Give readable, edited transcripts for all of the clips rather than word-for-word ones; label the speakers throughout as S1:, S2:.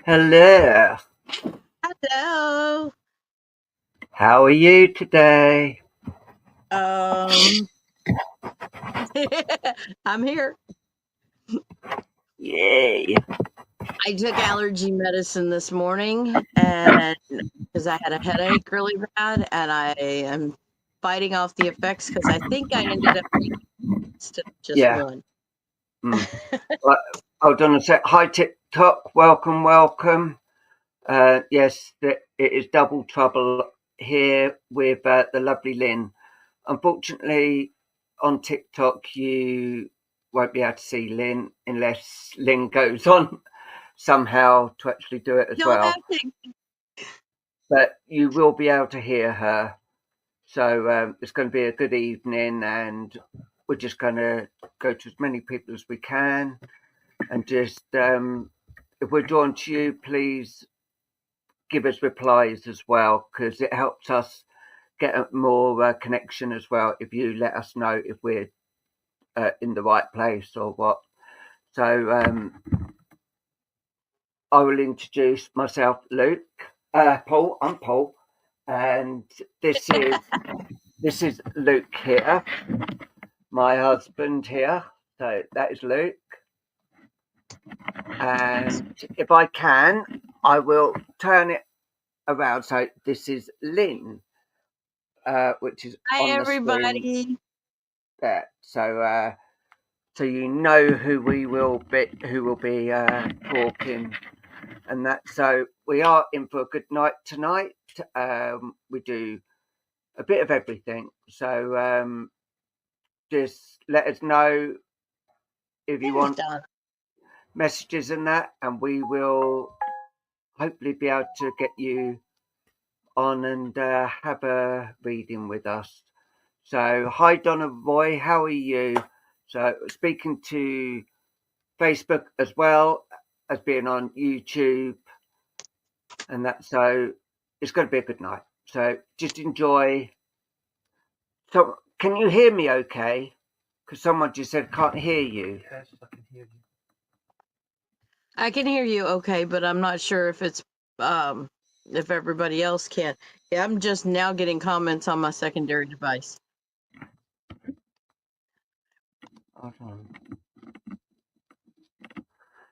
S1: Hello,
S2: Hello.
S1: how are you today?
S2: Um, I'm here.
S1: Yay.
S2: I took allergy medicine this morning and because I had a headache really bad, and I am fighting off the effects because I think I ended up taking instead of just
S1: Yeah.
S2: one.
S1: Mm. Right, hold on a sec. Hi, TikTok. Welcome, welcome. Yes, it is Double Trouble here with the lovely Lynn. Unfortunately, on TikTok, you won't be able to see Lynn unless Lynn goes on somehow to actually do it as
S2: You'll have
S1: well.
S2: to.
S1: But you will be able to hear her. So it's going to be a good evening, and we're just going to go to as many people as we can. And just if we're drawn to you, please give us replies as well, because it helps us get a more connection as well. If you let us know if we're in the right place or what. So I will introduce myself, Luke. Paul, I'm Paul, and this is Luke here, my husband here. So that is Luke. And if I can, I will turn it around. So this is Lynn, which is
S2: Hi,
S1: on the screen
S2: everybody.
S1: there. So you know who will be talking, and that. So we are in for a good night tonight. We do a bit of everything. So just let us know if you
S2: There's
S1: want
S2: Don.
S1: messages and that, and we will hopefully be able to get you on and have a reading with us. So, hi Donna Roy, how are you? So, speaking to Facebook as well as being on YouTube, and that. So, it's going to be a good night. So, just enjoy. So, can you hear me okay? Because someone just said can't hear you.
S3: Yes, I can hear you.
S2: I can hear you okay, but I'm not sure if everybody else can. Yeah, I'm just now getting comments on my secondary device.
S1: Hold on.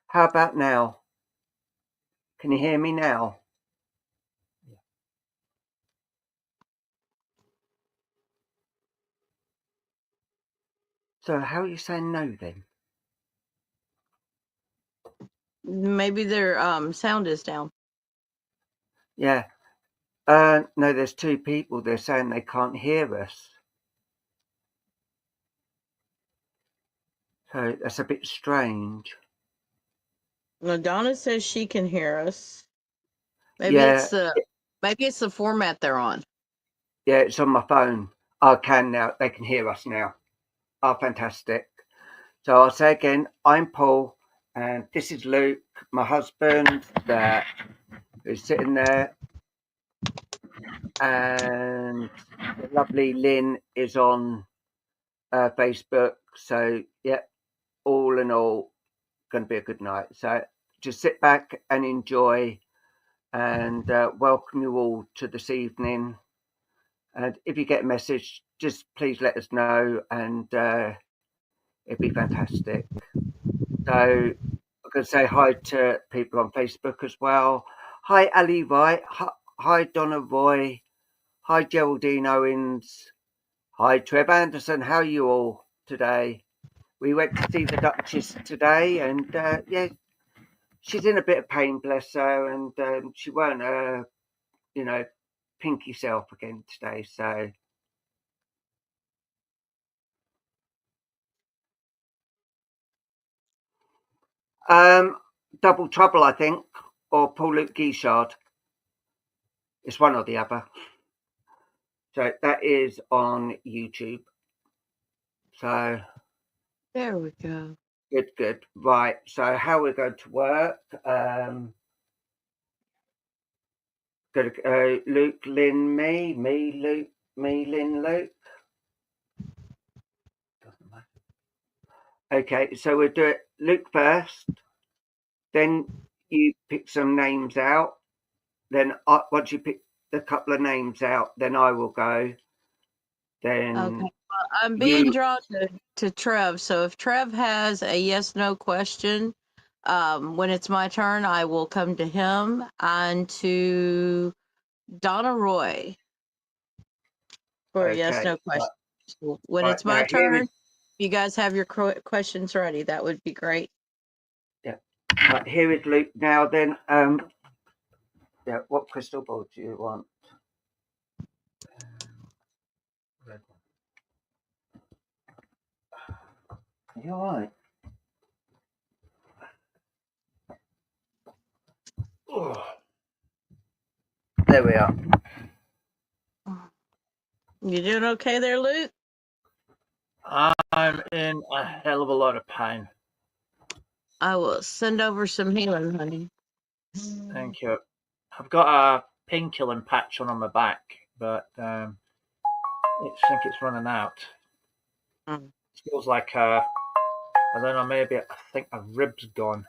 S1: How about now? Can you hear me now?
S3: Yeah.
S1: So, how are you saying no then?
S2: Maybe their sound is down.
S1: Yeah. No, there's two people. They're saying they can't hear us. So that's a bit strange.
S2: Now, Donna says she can hear us. Maybe
S1: Yeah,
S2: it's the format they're on.
S1: yeah, it's on my phone. I can now. They can hear us now. Oh, fantastic. So I'll say again, I'm Paul, and this is Luke, my husband, that is sitting there, and the lovely Lynn is on Facebook. So, yeah, all in all, going to be a good night. So just sit back and enjoy, and welcome you all to this evening. And if you get a message, just please let us know, and it'd be fantastic. So I'm going to say hi to people on Facebook as well. Hi, Ali Wright. Hi, Donna Roy. Hi, Geraldine Owens. Hi, Trev Anderson. How are you all today? We went to see the Duchess today, and yeah, she's in a bit of pain, bless her, and she weren't you know, pinky self again today. So um, Double Trouble, I think, or Paul Lukas Guichard. It's one or the other. So that is on YouTube. So
S2: There we go.
S1: good, good. Right. So how we're going to work? Going to Luke, Lynn, me, Luke, me, Lynn, Luke.
S3: Doesn't matter.
S1: Okay. So we'll do it Luke first, then you pick some names out. Then once you pick a couple of names out, then I will go. Then
S2: Okay. Well, I'm being drawn to Trev. So if Trev has a yes/no question, when it's my turn, I will come to him and to Donna Roy for a yes/no question. So when
S1: right,
S2: it's my
S1: now here
S2: turn,
S1: is,
S2: if you guys have your questions ready, that would be great.
S1: right, here is Luke. Now then, yeah, what crystal ball do you want?
S3: Red one.
S1: You all right? Oh. There we are.
S2: You doing okay there, Luke?
S3: I'm in a hell of a lot of pain.
S2: I will send over some healing, honey.
S3: Thank you. I've got a Pengelum patch on my back, but I think it's running out.
S2: Mm.
S3: It feels like I don't know, maybe I think my rib's gone.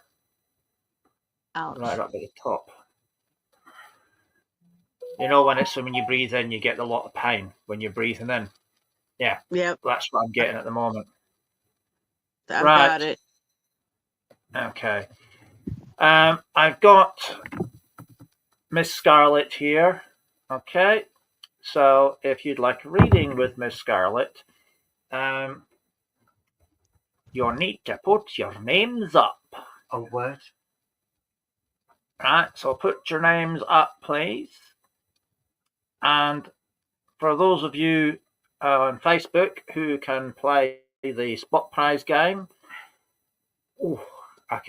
S2: Ouch.
S3: Right up at the top. You know when you breathe in, you get a lot of pain when you're breathing in. Yeah.
S2: Yep.
S3: That's what I'm getting at the moment.
S2: I've got it.
S3: Okay. I've got Miss Scarlet here. Okay. So if you'd like a reading with Miss Scarlet, you'll need to put your names up.
S1: Oh, what?
S3: Right. So put your names up, please. And for those of you on Facebook who can play the spot prize game, I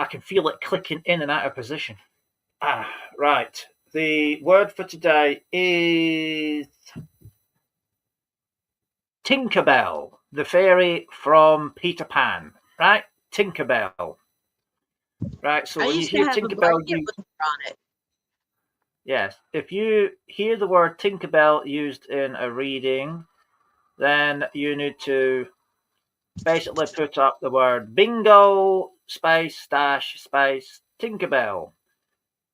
S3: can feel it clicking in and out of position. Right. The word for today is Tinkerbell, the fairy from Peter Pan. Right? Tinkerbell. Right. So when you hear Tinkerbell,
S2: on it.
S3: Yes, if you hear the word Tinkerbell used in a reading, then you need to basically put up the word bingo space dash space Tinkerbell.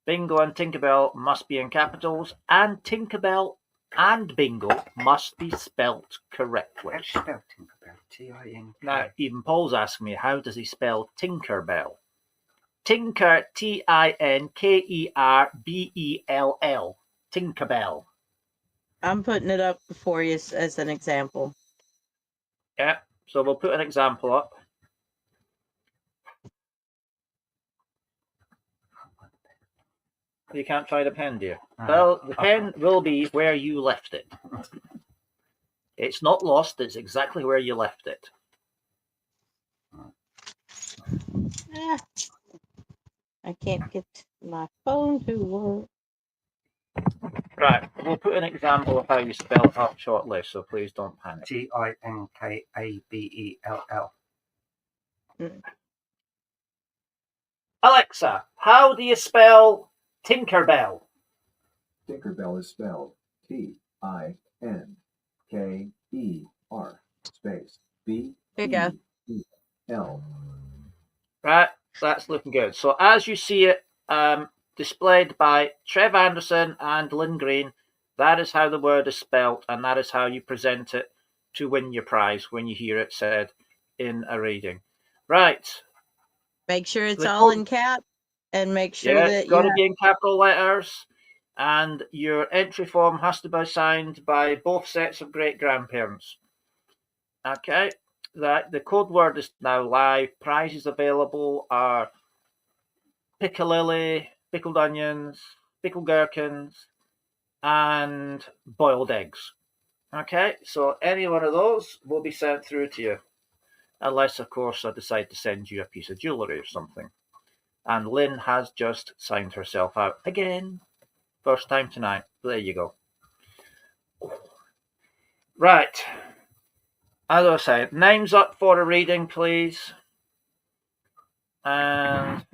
S3: Bingo and Tinkerbell must be in capitals, and Tinkerbell and bingo must be spelt correctly.
S1: How do you spell Tinkerbell? T-I-N-K.
S3: Now, even Paul's asking me, how does he spell Tinkerbell? Tinker, Tinkerbell. Tinkerbell.
S2: I'm putting it up for you as an example.
S3: Yeah, so we'll put an example up. You can't find a pen, dear. Well, the pen will be where you left it. It's not lost, it's exactly where you left it.
S2: I can't get my phone to work.
S3: Right, we'll put an example of how you spell it up shortly, so please don't panic.
S1: Tinkabell.
S3: Alexa, how do you spell Tinkerbell?
S4: Tinkerbell is spelled Tinker space B-E-L.
S3: Right, that's looking good. So as you see it displayed by Trev Anderson and Lynn Green, that is how the word is spelt, and that is how you present it to win your prize when you hear it said in a reading. Right.
S2: Make sure it's all in cap, and make sure that
S3: it's got to be in capital letters, and your entry form has to be signed by both sets of great-grandparents. Okay, the code word is now live. Prizes available are piccalilli, pickled onions, pickled gherkins, and boiled eggs. Okay, so any one of those will be sent through to you. Unless, of course, I decide to send you a piece of jewellery or something. And Lynn has just signed herself out again. First time tonight. There you go. Right. As I say, names up for a reading, please. And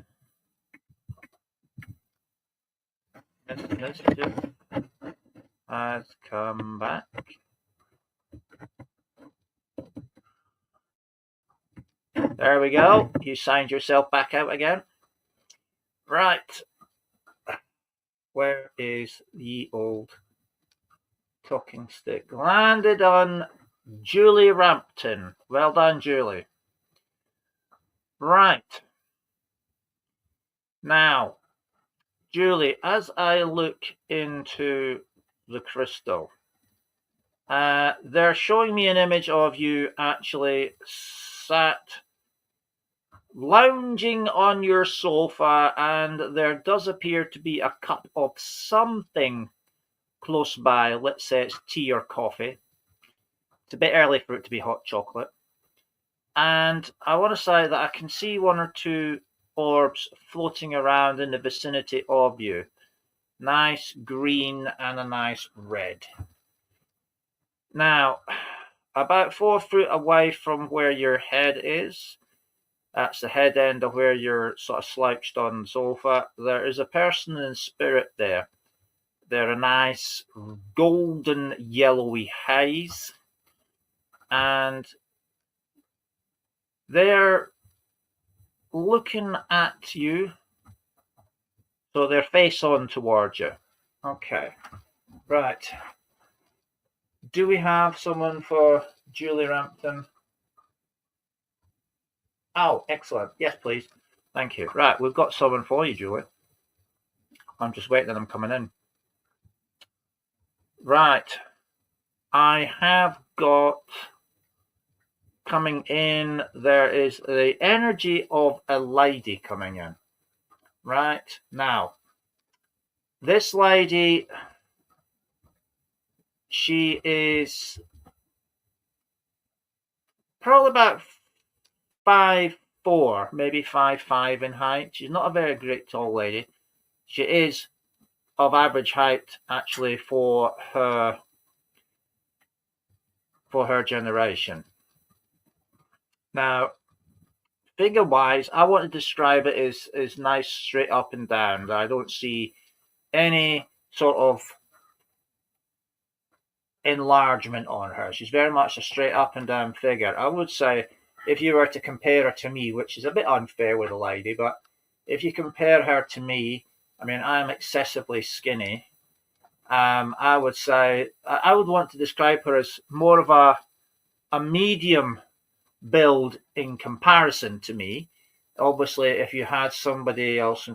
S3: this has come back. There we go. You signed yourself back out again. Right. Where is the old talking stick? Landed on Julie Rampton. Well done, Julie. Right. Now, Julie, as I look into the crystal, they're showing me an image of you actually sat lounging on your sofa, and there does appear to be a cup of something close by. Let's say it's tea or coffee. It's a bit early for it to be hot chocolate. And I want to say that I can see one or two orbs floating around in the vicinity of you. Nice green and a nice red. Now, about 4 foot away from where your head is, that's the head end of where you're sort of slouched on the sofa, there is a person in spirit there. They're a nice golden yellowy haze, and they're looking at you, so they're face on towards you. Okay, right. Do we have someone for Julie Rampton? Oh, excellent. Yes, please. Thank you. Right, we've got someone for you, Julie. I'm just waiting on them coming in. Right. I have got coming in, there is the energy of a lady coming in. Right. Now, this lady, she is probably about 5'4", maybe 5'5" in height. She's not a very great tall lady. She is of average height, actually, for her generation. Now, figure-wise, I want to describe it as nice, straight up and down. I don't see any sort of enlargement on her. She's very much a straight up and down figure. I would say, if you were to compare her to me, which is a bit unfair with a lady, but if you compare her to me, I mean, I'm excessively skinny. I would say, I would want to describe her as more of a medium build in comparison to me. Obviously, if you had somebody else,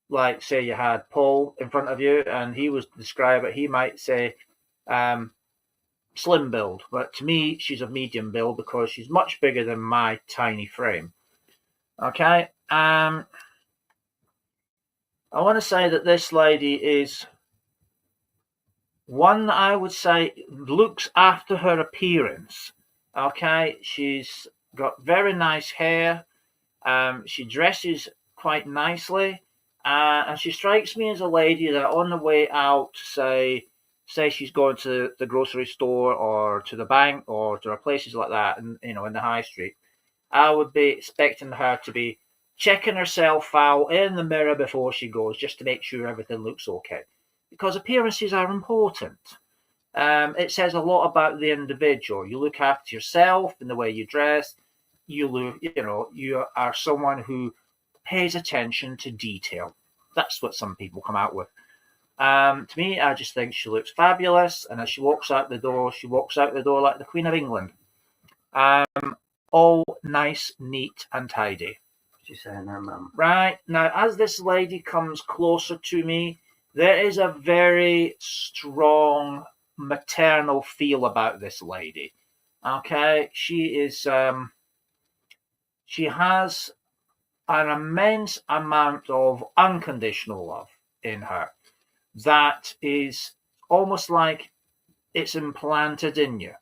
S3: like say you had Paul in front of you, and he was to describe it, he might say slim build. But to me, she's a medium build because she's much bigger than my tiny frame. Okay. I want to say that this lady is one that I would say looks after her appearance. Okay, she's got very nice hair. She dresses quite nicely, and she strikes me as a lady that on the way out, say she's going to the grocery store or to the bank or to places like that, and in the high street, I would be expecting her to be checking herself out in the mirror before she goes, just to make sure everything looks okay. Because appearances are important. It says a lot about the individual. You look after yourself in the way you dress. You are someone who pays attention to detail. That's what some people come out with. To me, I just think she looks fabulous. And as she walks out the door like the Queen of England. All nice, neat, and tidy.
S1: She's saying her mum.
S3: Right. Now, as this lady comes closer to me, there is a very strong maternal feel about this lady. Okay. She is, she has an immense amount of unconditional love in her that is almost like it's implanted in you.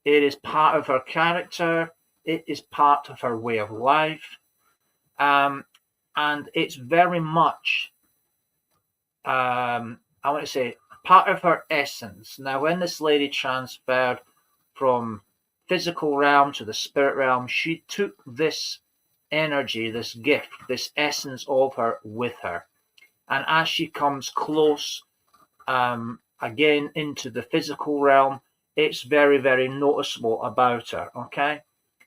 S3: It is part of her character. It is part of her way of life. And it's very much, I want to say, part of her essence. Now, when this lady transferred from physical realm to the spirit realm, she took this energy, this gift, this essence of her with her. And as she comes close, again, into the physical realm, it's very, very noticeable about her, okay?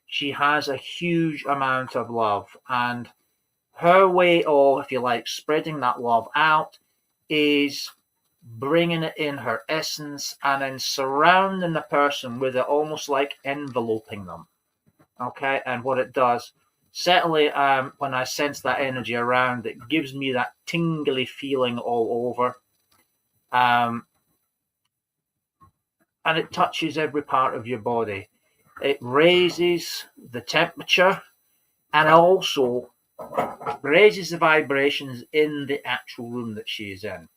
S3: She has a huge amount of love, and her way of, if you like, spreading that love out is bringing it in her essence and then surrounding the person with it, almost like enveloping them. Okay, and what it does, certainly when I sense that energy around, it gives me that tingly feeling all over. And it touches every part of your body. It raises the temperature and also raises the vibrations in the actual room that she is in.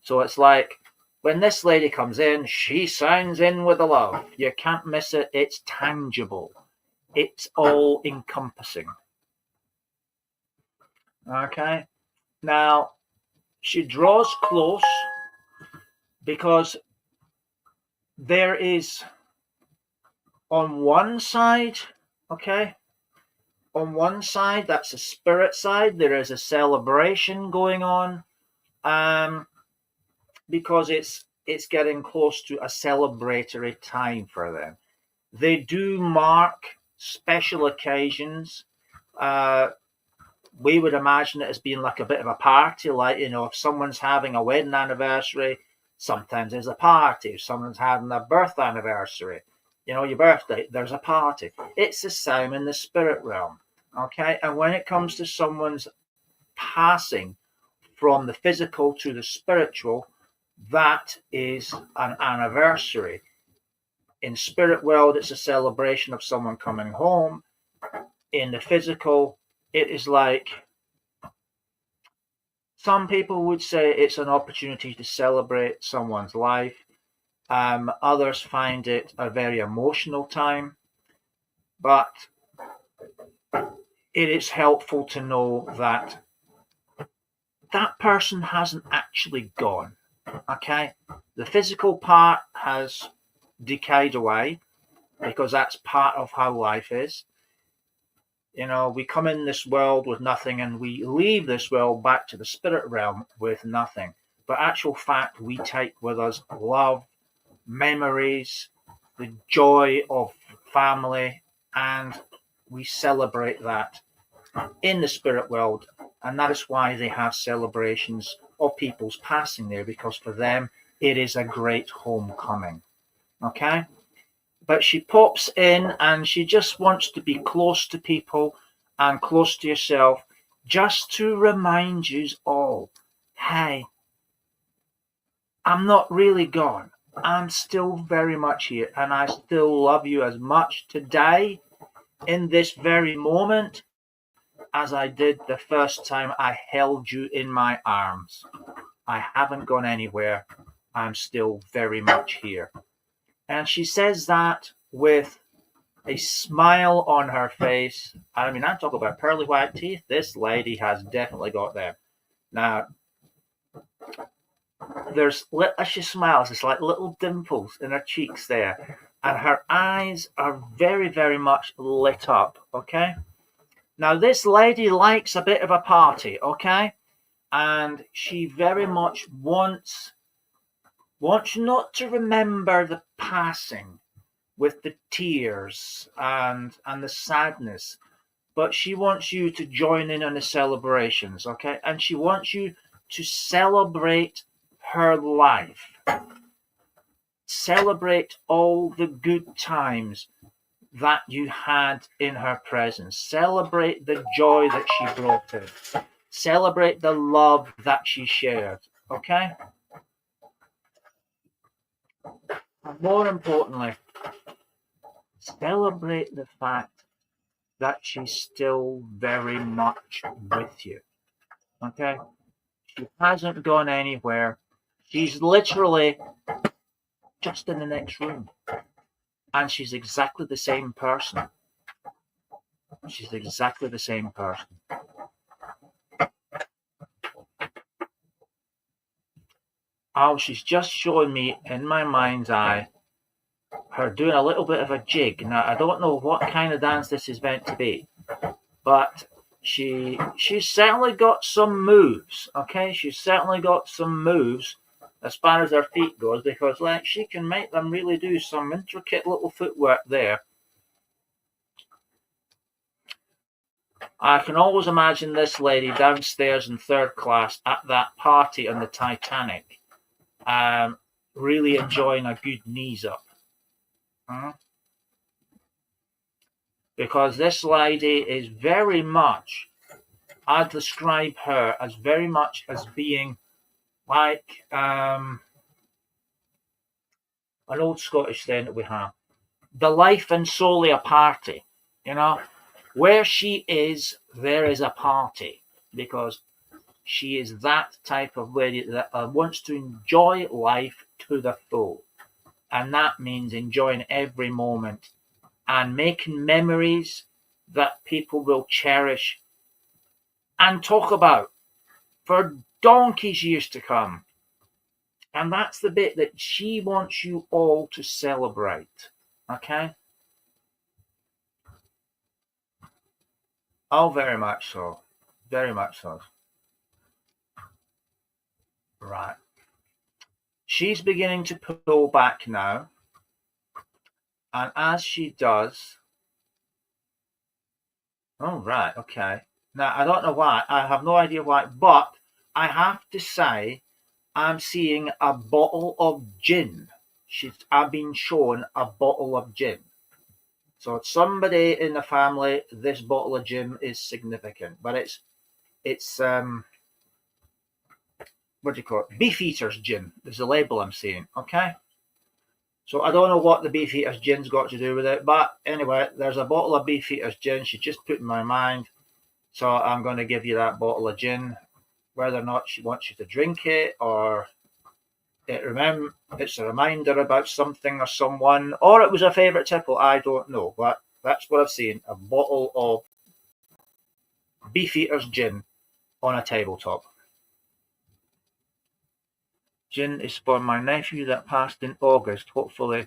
S3: So it's like when this lady comes in, she signs in with the love. You can't miss it. It's tangible. It's all encompassing. Okay. Now, she draws close because there is on one side, okay, on one side, that's the spirit side, there is a celebration going on, because it's getting close to a celebratory time for them. They do mark special occasions. We would imagine it as being like a bit of a party, like, you know, if someone's having a wedding anniversary, sometimes there's a party. If someone's having a birth anniversary, you know, your birthday, there's a party. It's the same in the spirit realm, okay? And when it comes to someone's passing from the physical to the spiritual, that is an anniversary. In spirit world, it's a celebration of someone coming home. In the physical, it is like, some people would say it's an opportunity to celebrate someone's life. Others find it a very emotional time. But it is helpful to know that that person hasn't actually gone. Okay? The physical part has decayed away because that's part of how life is. You know, we come in this world with nothing and we leave this world back to the spirit realm with nothing. But actual fact, we take with us love, memories, the joy of family, and we celebrate that in the spirit world. And that is why they have celebrations of people's passing there, because for them, it is a great homecoming. Okay? But she pops in and she just wants to be close to people and close to yourself, just to remind you all, hey, I'm not really gone. I'm still very much here, and I still love you as much today, in this very moment, as I did the first time I held you in my arms. I haven't gone anywhere. I'm still very much here. And she says that with a smile on her face. I mean, I'm talking about pearly white teeth. This lady has definitely got them. Now, as she smiles, it's like little dimples in her cheeks there. And her eyes are very, very much lit up, okay? Now, this lady likes a bit of a party, okay? And she very much wants not to remember the passing with the tears and the sadness, but she wants you to join in on the celebrations, okay? And she wants you to celebrate her life. Celebrate all the good times that you had in her presence. Celebrate the joy that she brought in. Celebrate the love that she shared, okay? And more importantly, celebrate the fact that she's still very much with you, okay? She hasn't gone anywhere. She's literally just in the next room. And she's exactly the same person. She's exactly the same person. Oh, she's just showing me in my mind's eye her doing a little bit of a jig. Now, I don't know what kind of dance this is meant to be, but she's certainly got some moves, okay? She's certainly got some moves as far as her feet goes, because like she can make them really do some intricate little footwork there. I can always imagine this lady downstairs in third class at that party on the Titanic, really enjoying a good knees up. Because this lady is very much, I describe her as very much as being like an old Scottish saying that we have, the life and soul of a party. You know, where she is, there is a party, because she is that type of lady that wants to enjoy life to the full. And that means enjoying every moment and making memories that people will cherish and talk about for donkey's years to come. And that's the bit that she wants you all to celebrate. Okay? Oh, very much so. Very much so. Right. She's beginning to pull back now. And as she does... Oh, right. Okay. Now, I don't know why. I have no idea why. But I have to say, I'm seeing a bottle of gin. I've been shown a bottle of gin. So somebody in the family, this bottle of gin is significant. But it's what do you call it? Beefeater's gin. There's a label I'm seeing. Okay. So I don't know what the Beefeater's gin's got to do with it. But anyway, there's a bottle of Beefeater's gin. She just put in my mind. So I'm going to give you that bottle of gin. Whether or not she wants you to drink it, or it's a reminder about something or someone, or it was a favourite tipple, I don't know. But that's what I've seen, a bottle of Beefeater's gin on a tabletop. Gin is for my nephew that passed in August, hopefully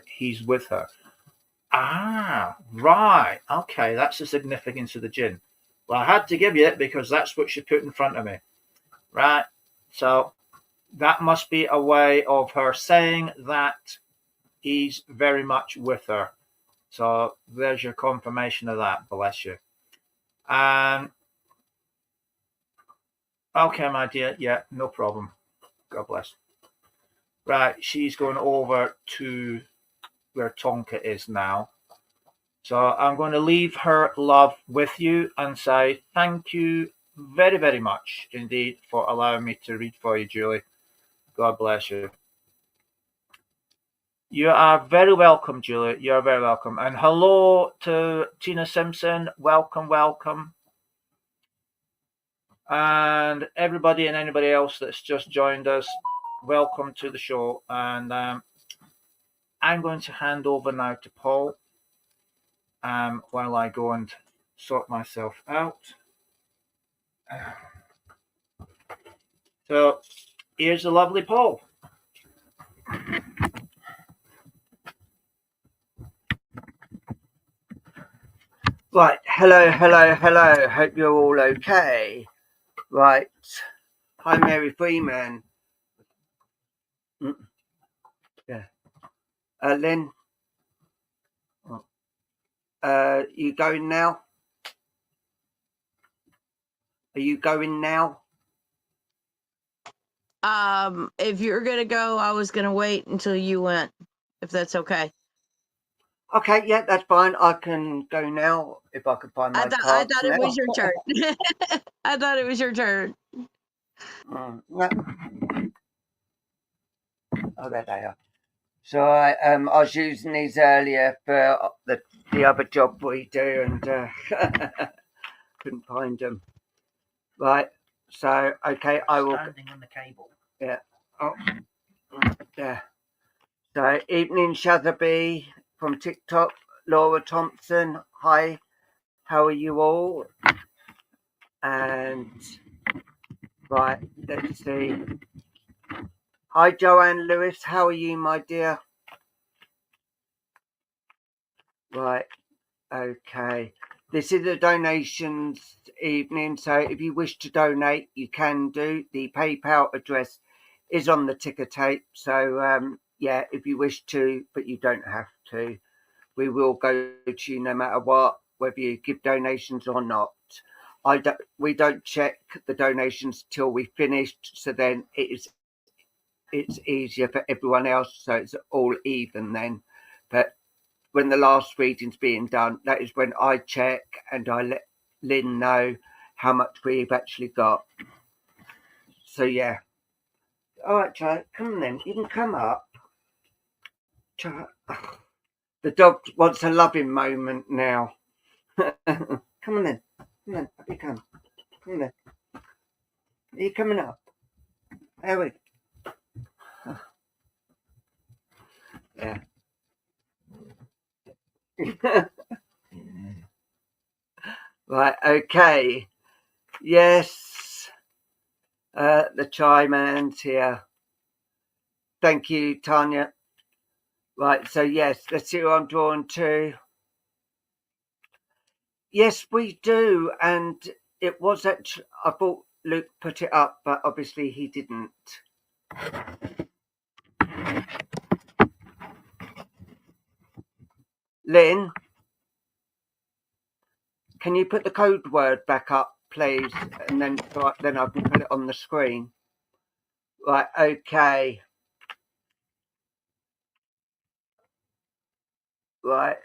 S3: he's with her. Ah, right. Okay, that's the significance of the gin. Well, I had to give you it because that's what she put in front of me. Right. So that must be a way of her saying that he's very much with her. So there's your confirmation of that. Bless you. Okay, my dear. Yeah, no problem. God bless. Right. She's going over to where Tonka is now. So I'm going to leave her love with you and say thank you very, very much indeed for allowing me to read for you, Julie. God bless you. You are very welcome, Julie. You are very welcome. And hello to Tina Simpson. Welcome, welcome. And everybody and anybody else that's just joined us, welcome to the show. And I'm going to hand over now to Paul. While I go and sort myself out. So here's the lovely Paul. Right, hello. Hope you're all okay. Right, hi Mary Freeman. Yeah, Lynn. You going now? Are you going now?
S2: If you're gonna go, I was gonna wait until you went, if that's okay.
S1: Okay, yeah, that's fine. I can go now if I can find my cards.
S2: I thought it was your turn. I thought it was your turn.
S1: No. Oh, there they are. So I was using these earlier for the other job we do, and couldn't find them. Right. So okay, I will.
S3: Standing on the cable.
S1: Yeah. Oh. Yeah. So evening, Shazzaby from TikTok. Laura Thompson. Hi. How are you all? And right. Let's see. Hi, Joanne Lewis. How are you, my dear? Right. Okay. This is a donations evening, so if you wish to donate, you can do. The PayPal address is on the ticker tape. So, yeah, if you wish to, but you don't have to. We will go to you no matter what. whether you give donations or not. We don't check the donations till we finished, so then it's easier for everyone else, so it's all even then. But when the last reading's being done, that is when I check and I let Lynn know how much we've actually got. So yeah. All right, Charlie, come on then. You can come up. Charlie. The dog wants a loving moment now. Come on then. Come on, up you come. Come on then. Are you coming up? There we go. Yeah. Right, okay. Yes. The chai man's here. Thank you, Tanya. Right, so yes, let's see who I'm drawn to. Yes, we do, and it was actually, I thought Luke put it up, but obviously he didn't. Lynn, can you put the code word back up, please? And then I can put it on the screen. Right, okay. Right,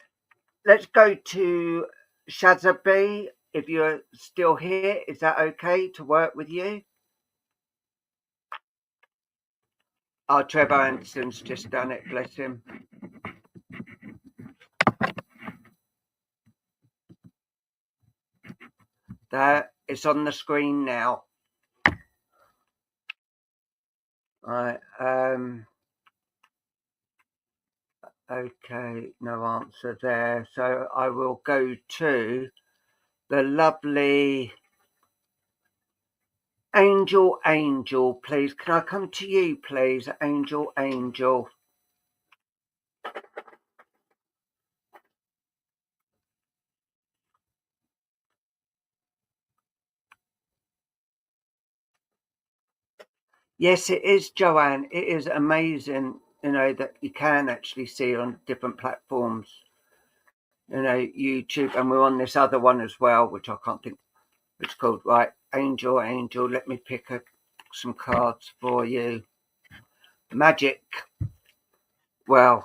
S1: let's go to Shazabi. If you're still here, is that okay to work with you? Oh, Trevor Anson's just done it, bless him. There, it's on the screen now. Right, okay, no answer there. So I will go to the lovely Angel, please. Can I come to you, please? Angel. Yes, it is, Joanne. It is amazing, that you can actually see on different platforms. YouTube, and we're on this other one as well, which I can't think it's called. Right, Angel, let me pick some cards for you. Magic. Well,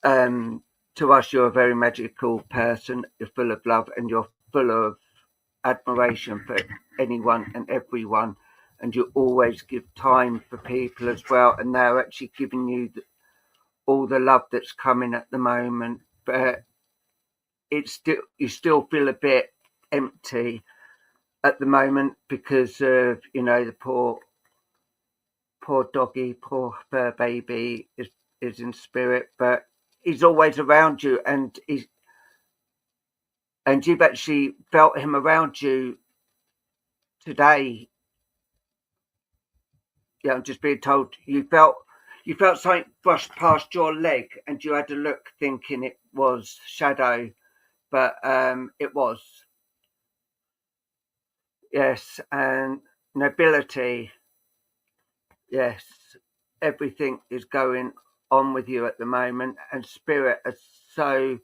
S1: to us, you're a very magical person. You're full of love and you're full of admiration for anyone and everyone. And you always give time for people as well. And they're actually giving you all the love that's coming at the moment. But you still feel a bit empty at the moment because of, the poor doggy, poor fur baby is in spirit, but he's always around you, and you've actually felt him around you today. Yeah, I'm just being told you felt something brushed past your leg, and you had a look thinking it was shadow, but it was. Yes, and nobility. Yes, everything is going on with you at the moment, and spirit is so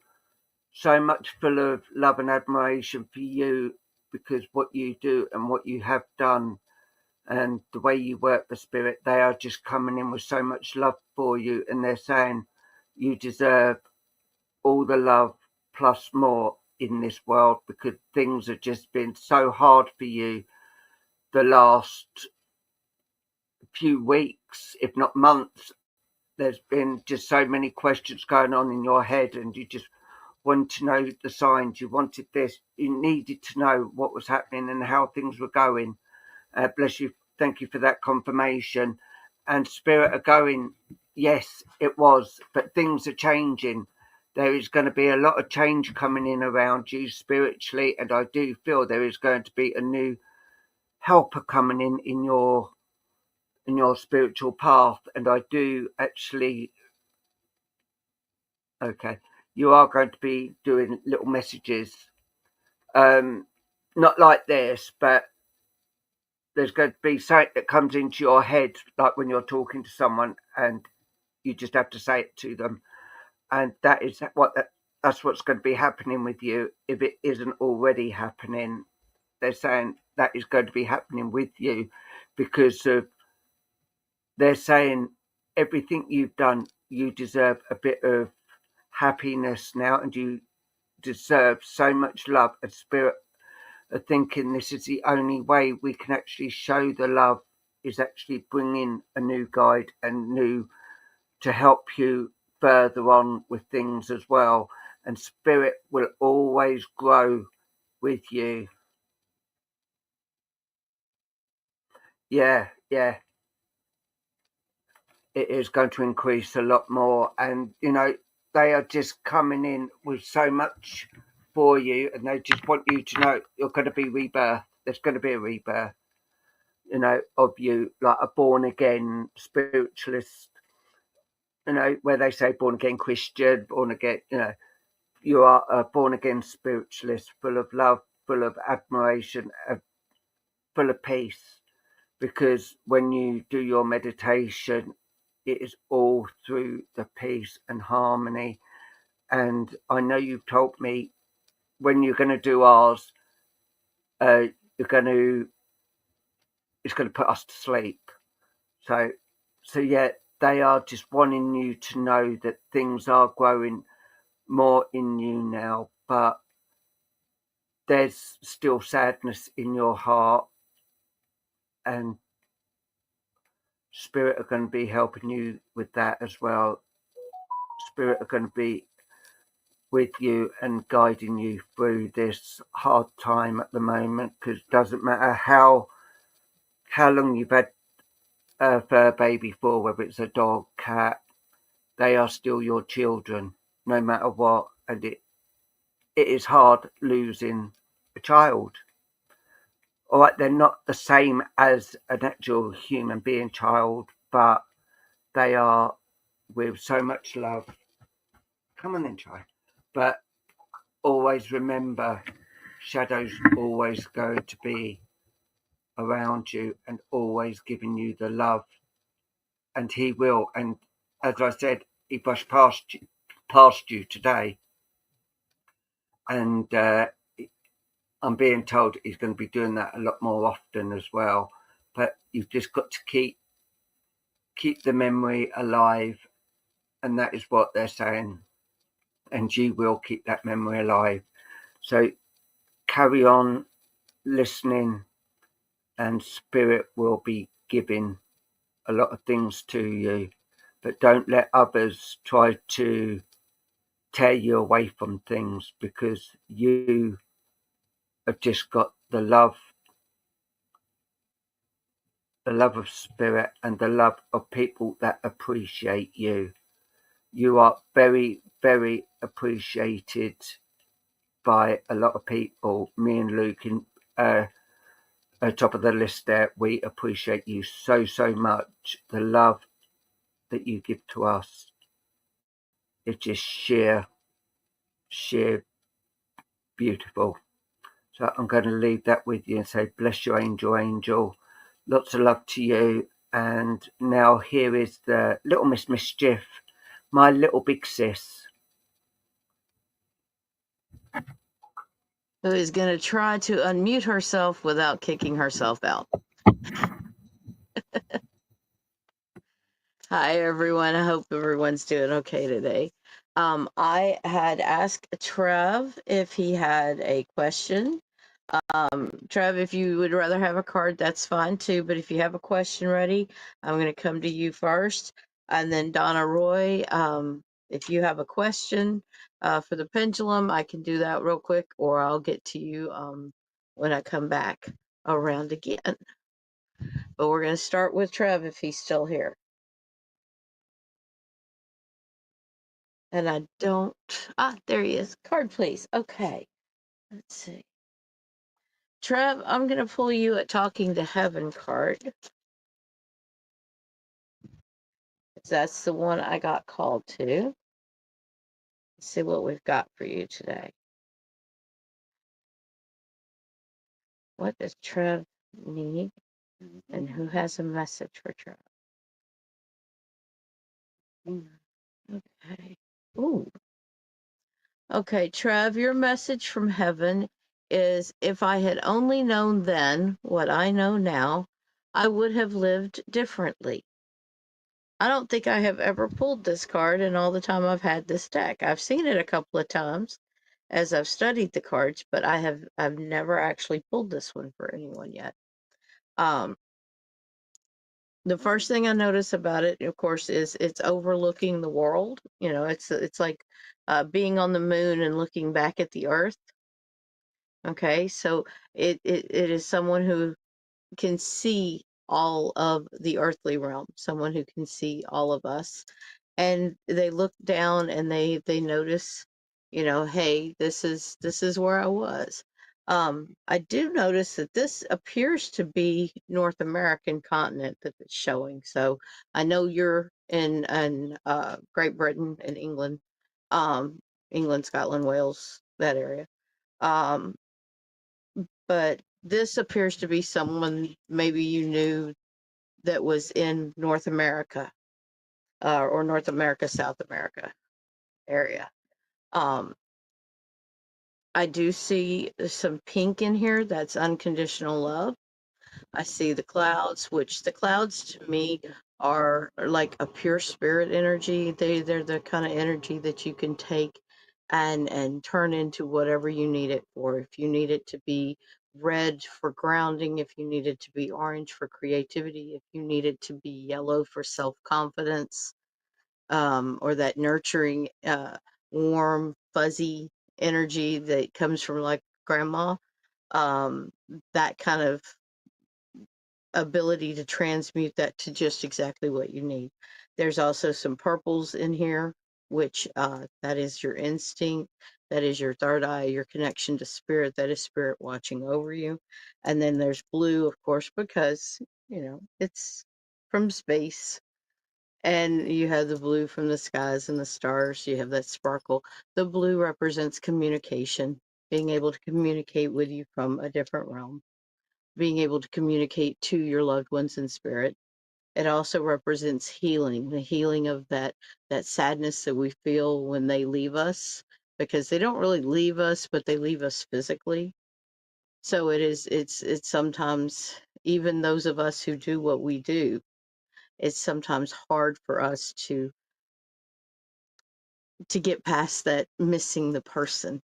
S1: much full of love and admiration for you, because what you do and what you have done and the way you work for spirit, they are just coming in with so much love for you, and they're saying you deserve all the love plus more in this world, because things have just been so hard for you the last few weeks, if not months. There's been just so many questions going on in your head, and you just wanted to know the signs. You wanted this. You needed to know what was happening and how things were going. Bless you. Thank you for that confirmation. And spirit are going, yes, it was, but things are changing. There is going to be a lot of change coming in around you spiritually, and I do feel there is going to be a new helper coming in your spiritual path. And I do actually, okay, you are going to be doing little messages, not like this, but there's going to be something that comes into your head, like when you're talking to someone and you just have to say it to them. And that is what that's what's going to be happening with you if it isn't already happening. They're saying that is going to be happening with you because of, they're saying everything you've done, you deserve a bit of happiness now, and you deserve so much love. And Spirit are thinking this is the only way we can actually show the love, is actually bringing a new guide and new to help you further on with things as well. And Spirit will always grow with you. Yeah, yeah. It is going to increase a lot more. And, you know, they are just coming in with so much for you, and they just want you to know you're going to be rebirth. There's going to be a rebirth, you know, of you, like a born again spiritualist, you know, where they say born again Christian, born again, you know, you are a born again spiritualist, full of love, full of admiration, full of peace. Because when you do your meditation, it is all through the peace and harmony. And I know you've told me when you're going to do ours, you're going to, it's going to put us to sleep. So yeah, they are just wanting you to know that things are growing more in you now, but there's still sadness in your heart, and Spirit are going to be helping you with that as well. Spirit are going to be with you and guiding you through this hard time at the moment, because it doesn't matter how long you've had a fur baby for, whether it's a dog, cat, they are still your children, no matter what. And it is hard losing a child. All right, they're not the same as an actual human being child, but they are with so much love. Come on then, try. But always remember, Shadow's always going to be around you and always giving you the love. And he will. And as I said, he brushed past you today. And I'm being told he's going to be doing that a lot more often as well. But you've just got to keep the memory alive. And that is what they're saying. And you will keep that memory alive. So carry on listening, and Spirit will be giving a lot of things to you. But don't let others try to tear you away from things, because you have just got the love of Spirit and the love of people that appreciate you. You are very, very appreciated by a lot of people. Me and Luke at top of the list there, we appreciate you so much. The love that you give to us is just sheer beautiful. So I'm going to leave that with you and say, bless you, angel. Lots of love to you. And now here is the Little Miss Mischief, my little big sis.
S2: Who is going to try to unmute herself without kicking herself out. Hi, everyone. I hope everyone's doing okay today. I had asked Trev if he had a question. Trev, if you would rather have a card, that's fine too. But if you have a question ready, I'm going to come to you first. And then Donna Roy, if you have a question for the pendulum, I can do that real quick, or I'll get to you when I come back around again. But we're going to start with Trev if he's still here. And I don't, there he is. Card, please. Okay. Let's see. Trev, I'm going to pull you a Talking to Heaven card. That's the one I got called to. Let's see what we've got for you today. What does Trev need? And who has a message for Trev? Okay. Ooh. Okay, Trev, your message from heaven is if I had only known then what I know now, I would have lived differently. I don't think I have ever pulled this card in all the time I've had this deck. I've seen it a couple of times as I've studied the cards, but I've never actually pulled this one for anyone yet. The first thing I notice about it, of course, is it's overlooking the world. You know, it's like being on the moon and looking back at the earth. Okay, so it is someone who can see all of the earthly realm, someone who can see all of us, and they look down and they notice, you know, hey, this is where I was. I do notice that this appears to be North American continent that it's showing. So I know you're in Great Britain and England, um, England, Scotland, Wales, that area. Um, but this appears to be someone maybe you knew that was in North America, or North America, South America area. Um, I do see some pink in here. That's unconditional love. I see the clouds, which the clouds to me are like a pure spirit energy. They're the kind of energy that you can take and turn into whatever you need it for. If you need it to be red for grounding, if you need it to be orange for creativity, if you need it to be yellow for self-confidence, or that nurturing, warm, fuzzy energy that comes from like grandma, um, that kind of ability to transmute that to just exactly what you need. There's also some purples in here, which that is your instinct, that is your third eye, your connection to spirit, that is spirit watching over you. And then there's blue, of course, because, you know, it's from space. And you have the blue from the skies and the stars. You have that sparkle. The blue represents communication, being able to communicate with you from a different realm, being able to communicate to your loved ones in spirit. It also represents healing, the healing of that sadness that we feel when they leave us, because they don't really leave us, but they leave us physically. So it's sometimes, even those of us who do what we do, it's sometimes hard for us to get past that missing the person.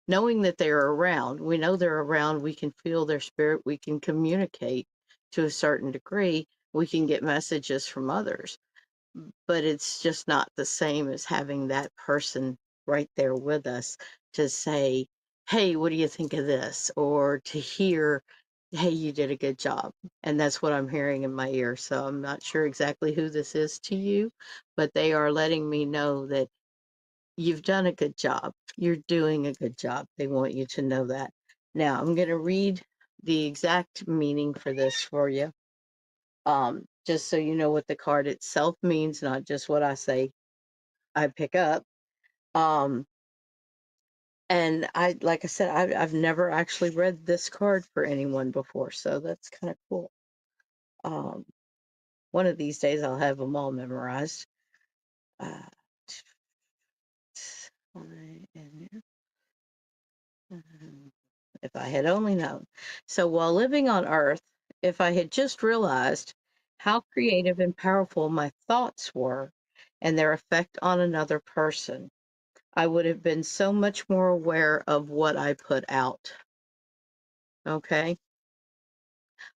S2: Knowing that they're around, we know they're around, we can feel their spirit, we can communicate to a certain degree, we can get messages from others, but it's just not the same as having that person right there with us to say, hey, what do you think of this? Or to hear, hey, you did a good job. And that's what I'm hearing in my ear. So I'm not sure exactly who this is to you, but they are letting me know that you've done a good job. You're doing a good job. They want you to know that. Now, I'm going to read the exact meaning for this for you, just so you know what the card itself means, not just what I say I pick up. Um, and like I said, I've never actually read this card for anyone before, so that's kind of cool. Um, one of these days I'll have them all memorized. Uh, If I had only known. So while living on Earth, if I had just realized how creative and powerful my thoughts were and their effect on another person, I would have been so much more aware of what I put out. Okay.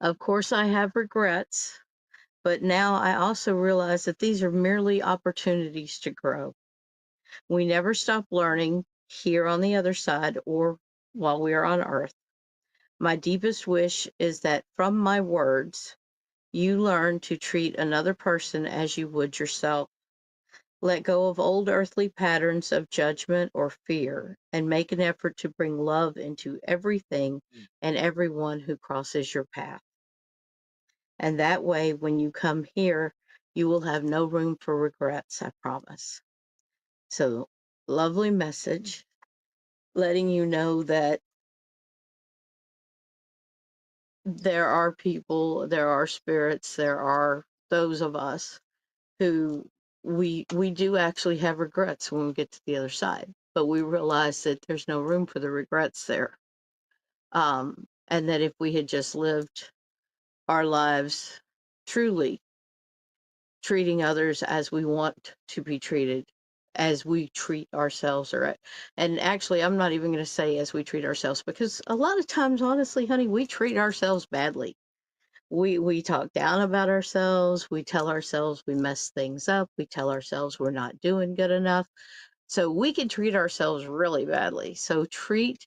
S2: Of course, I have regrets, but now I also realize that these are merely opportunities to grow. We never stop learning here on the other side or while we are on Earth. My deepest wish is that from my words, you learn to treat another person as you would yourself. Let go of old earthly patterns of judgment or fear and make an effort to bring love into everything and everyone who crosses your path. And that way, when you come here, you will have no room for regrets, I promise. So, lovely message, letting you know that there are people, there are spirits, there are those of us who we do actually have regrets when we get to the other side. but we realized that there's no room for the regrets there. And that if we had just lived our lives truly, treating others as we want to be treated, as we treat ourselves, and actually, I'm not even going to say as we treat ourselves, because a lot of times, honestly, honey, we treat ourselves badly. We talk down about ourselves. We tell ourselves we mess things up. We tell ourselves we're not doing good enough. So we can treat ourselves really badly. So treat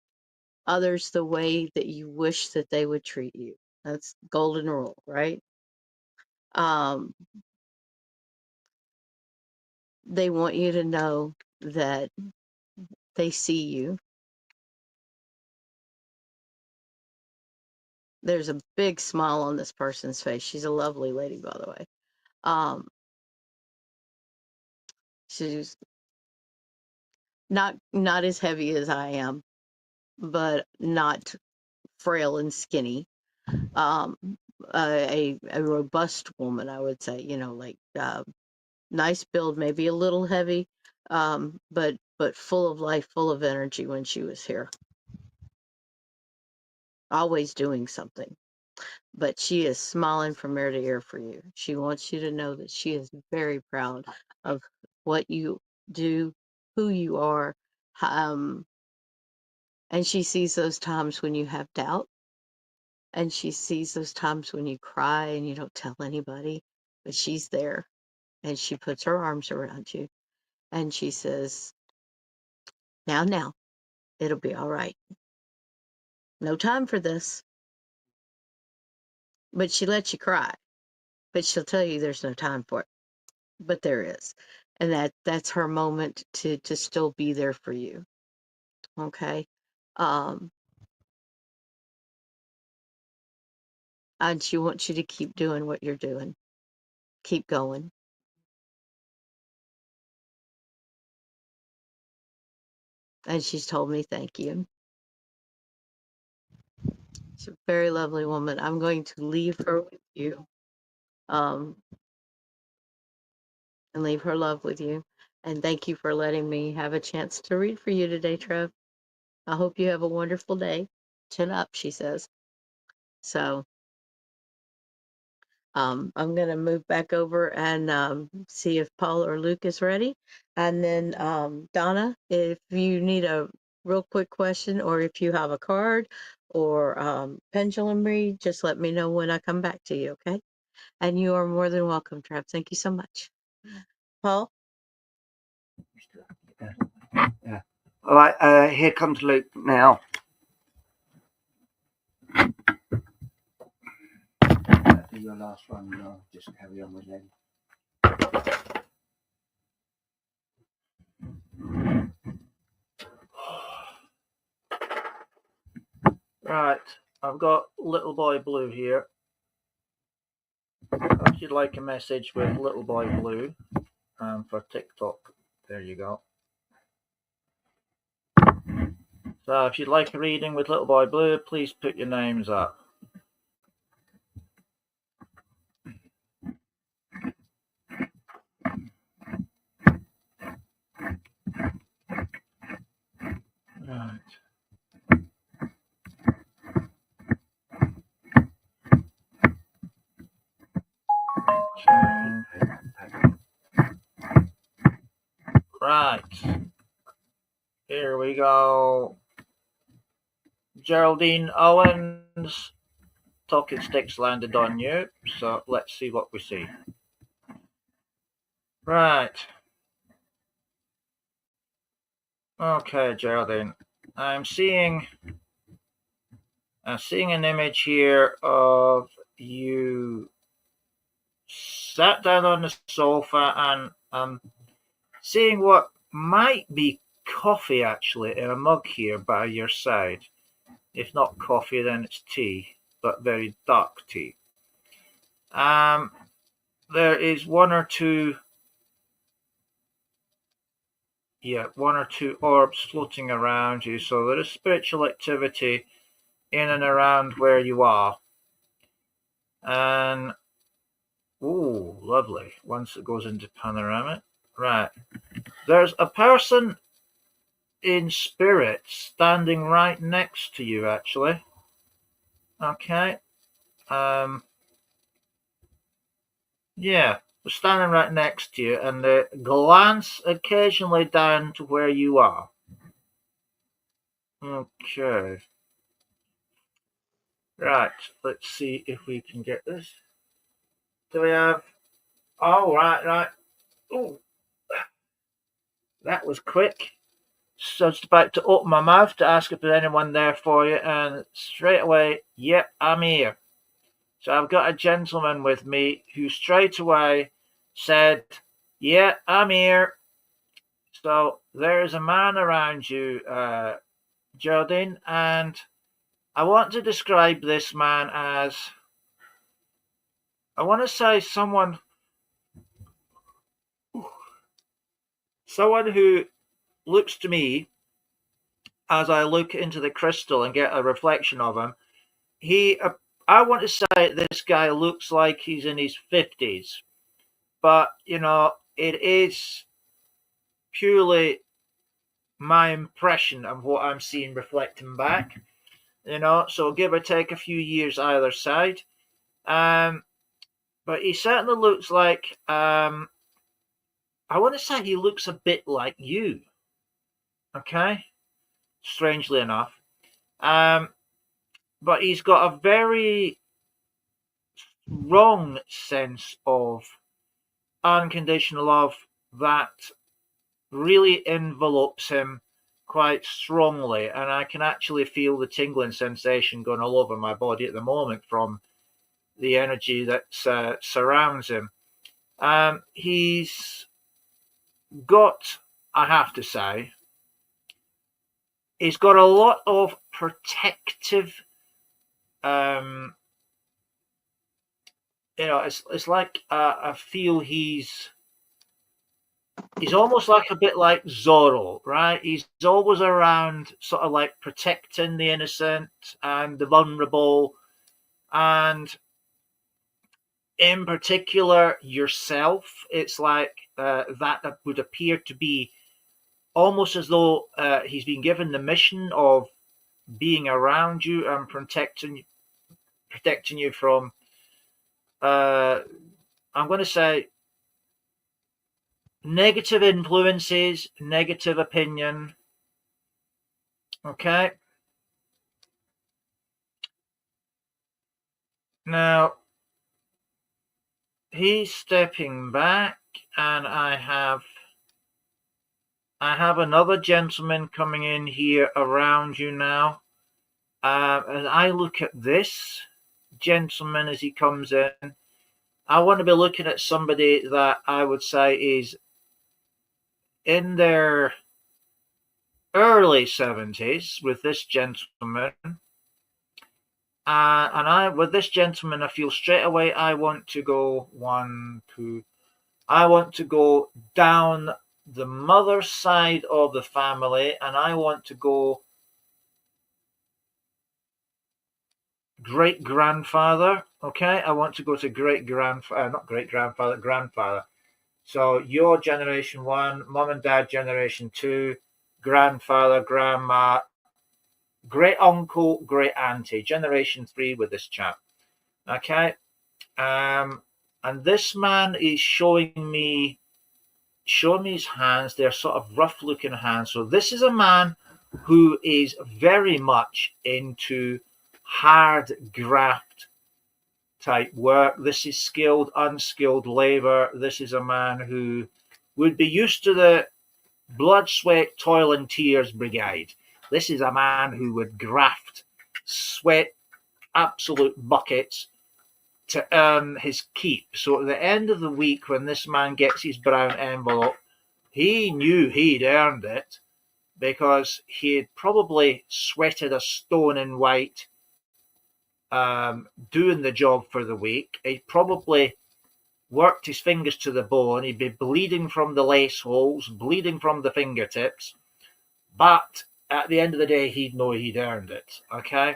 S2: others the way that you wish that they would treat you. That's golden rule, right? They want you to know that they see you. There's a big smile on this person's face. She's a lovely lady, by the way. She's not as heavy as I am, but not frail and skinny. A robust woman, I would say. Like nice build, maybe a little heavy, but full of life, full of energy when she was here. Always doing something. But she is smiling from ear to ear for you. She wants you to know that she is very proud of what you do, who you are, and she sees those times when you have doubt, and she sees those times when you cry and you don't tell anybody, but she's there, and she puts her arms around you, and she says, now, it'll be all right. No time for this. But she lets you cry, but she'll tell you there's no time for it. But there is. And that's her moment to still be there for you. Okay. And she wants you to keep doing what you're doing. Keep going. And she's told me thank you. She's a very lovely woman. I'm going to leave her with you. And leave her love with you. And thank you for letting me have a chance to read for you today, Trev. I hope you have a wonderful day. Chin up, she says. So I'm going to move back over and see if Paul or Luke is ready. And then Donna, if you need a real quick question, or if you have a card or pendulum read, just let me know when I come back to you, okay? And you are more than welcome, Trev. Thank you so much. Paul?
S1: Yeah. All right, here comes Luke now. Do your last one, and I'll just carry on with Len.
S3: Right, I've got Little Boy Blue here. If you'd like a message with Little Boy Blue for TikTok, there you go. So if you'd like a reading with Little Boy Blue, please put your names up. Right. Right. Here we go. Geraldine Owens, talking sticks landed on you. So let's see what we see. Right. Okay, Geraldine. I'm seeing an image here of you sat down on the sofa, and I'm seeing what might be coffee actually in a mug here by your side. If not coffee, then it's tea, but very dark tea. There is one or two orbs floating around you, so there is spiritual activity in and around where you are. And ooh, lovely. Once it goes into panoramic. Right. There's a person in spirit standing right next to you, actually. Okay. Yeah, standing right next to you, and they glance occasionally down to where you are. Okay. Right, let's see if we can get this. Do we have... Oh, right. Oh, that was quick. So I was about to open my mouth to ask if there's anyone there for you, and straight away, yep, I'm here. So I've got a gentleman with me who straight away said, yeah, I'm here. So there is a man around you, Geraldine, and I want to describe this man as, I want to say someone who looks to me, as I look into the crystal and get a reflection of him, I want to say this guy looks like he's in his 50s, but it is purely my impression of what I'm seeing reflecting back, so give or take a few years either side. But he certainly looks like, I want to say he looks a bit like you. Okay, strangely enough. But he's got a very strong sense of unconditional love that really envelopes him quite strongly, and I can actually feel the tingling sensation going all over my body at the moment from the energy that surrounds him. He's got, I have to say, he's got a lot of protective, it's like I feel he's almost like a bit like Zorro, right? He's always around, sort of like protecting the innocent and the vulnerable, and in particular yourself. It's like that would appear to be almost as though he's been given the mission of being around you and protecting you from, I'm going to say, negative influences, negative opinion. Okay. Now, he's stepping back, and I have another gentleman coming in here around you now. And I look at this gentleman as he comes in. I want to be looking at somebody that I would say is in their early 70s with this gentleman. And with this gentleman, I feel straight away I want to go I want to go down the mother's side of the family, and I want to go great-grandfather. Okay, I want to go to grandfather. So your generation 1, mom and dad generation 2, grandfather, grandma, great uncle, great auntie, generation 3 with this chap. Okay. And this man is showing me his hands. They're sort of rough looking hands. So this is a man who is very much into hard graft type work. This is skilled, unskilled labor. This is a man who would be used to the blood, sweat, toil and tears brigade. This is a man who would graft, sweat, absolute buckets to earn his keep. So at the end of the week, when this man gets his brown envelope, he knew he'd earned it, because he had probably sweated a stone in white doing the job for the week. He probably worked his fingers to the bone. He'd be bleeding from the lace holes, bleeding from the fingertips, but at the end of the day, he'd know he'd earned it. Okay.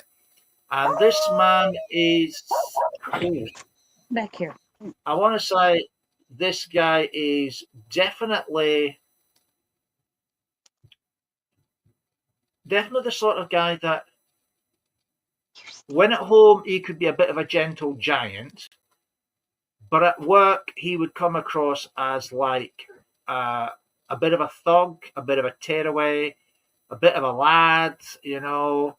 S3: And this man is
S2: back here.
S3: I want to say this guy is definitely definitely the sort of guy that when at home he could be a bit of a gentle giant, but at work he would come across as like a bit of a thug, a bit of a tearaway, a bit of a lad, you know,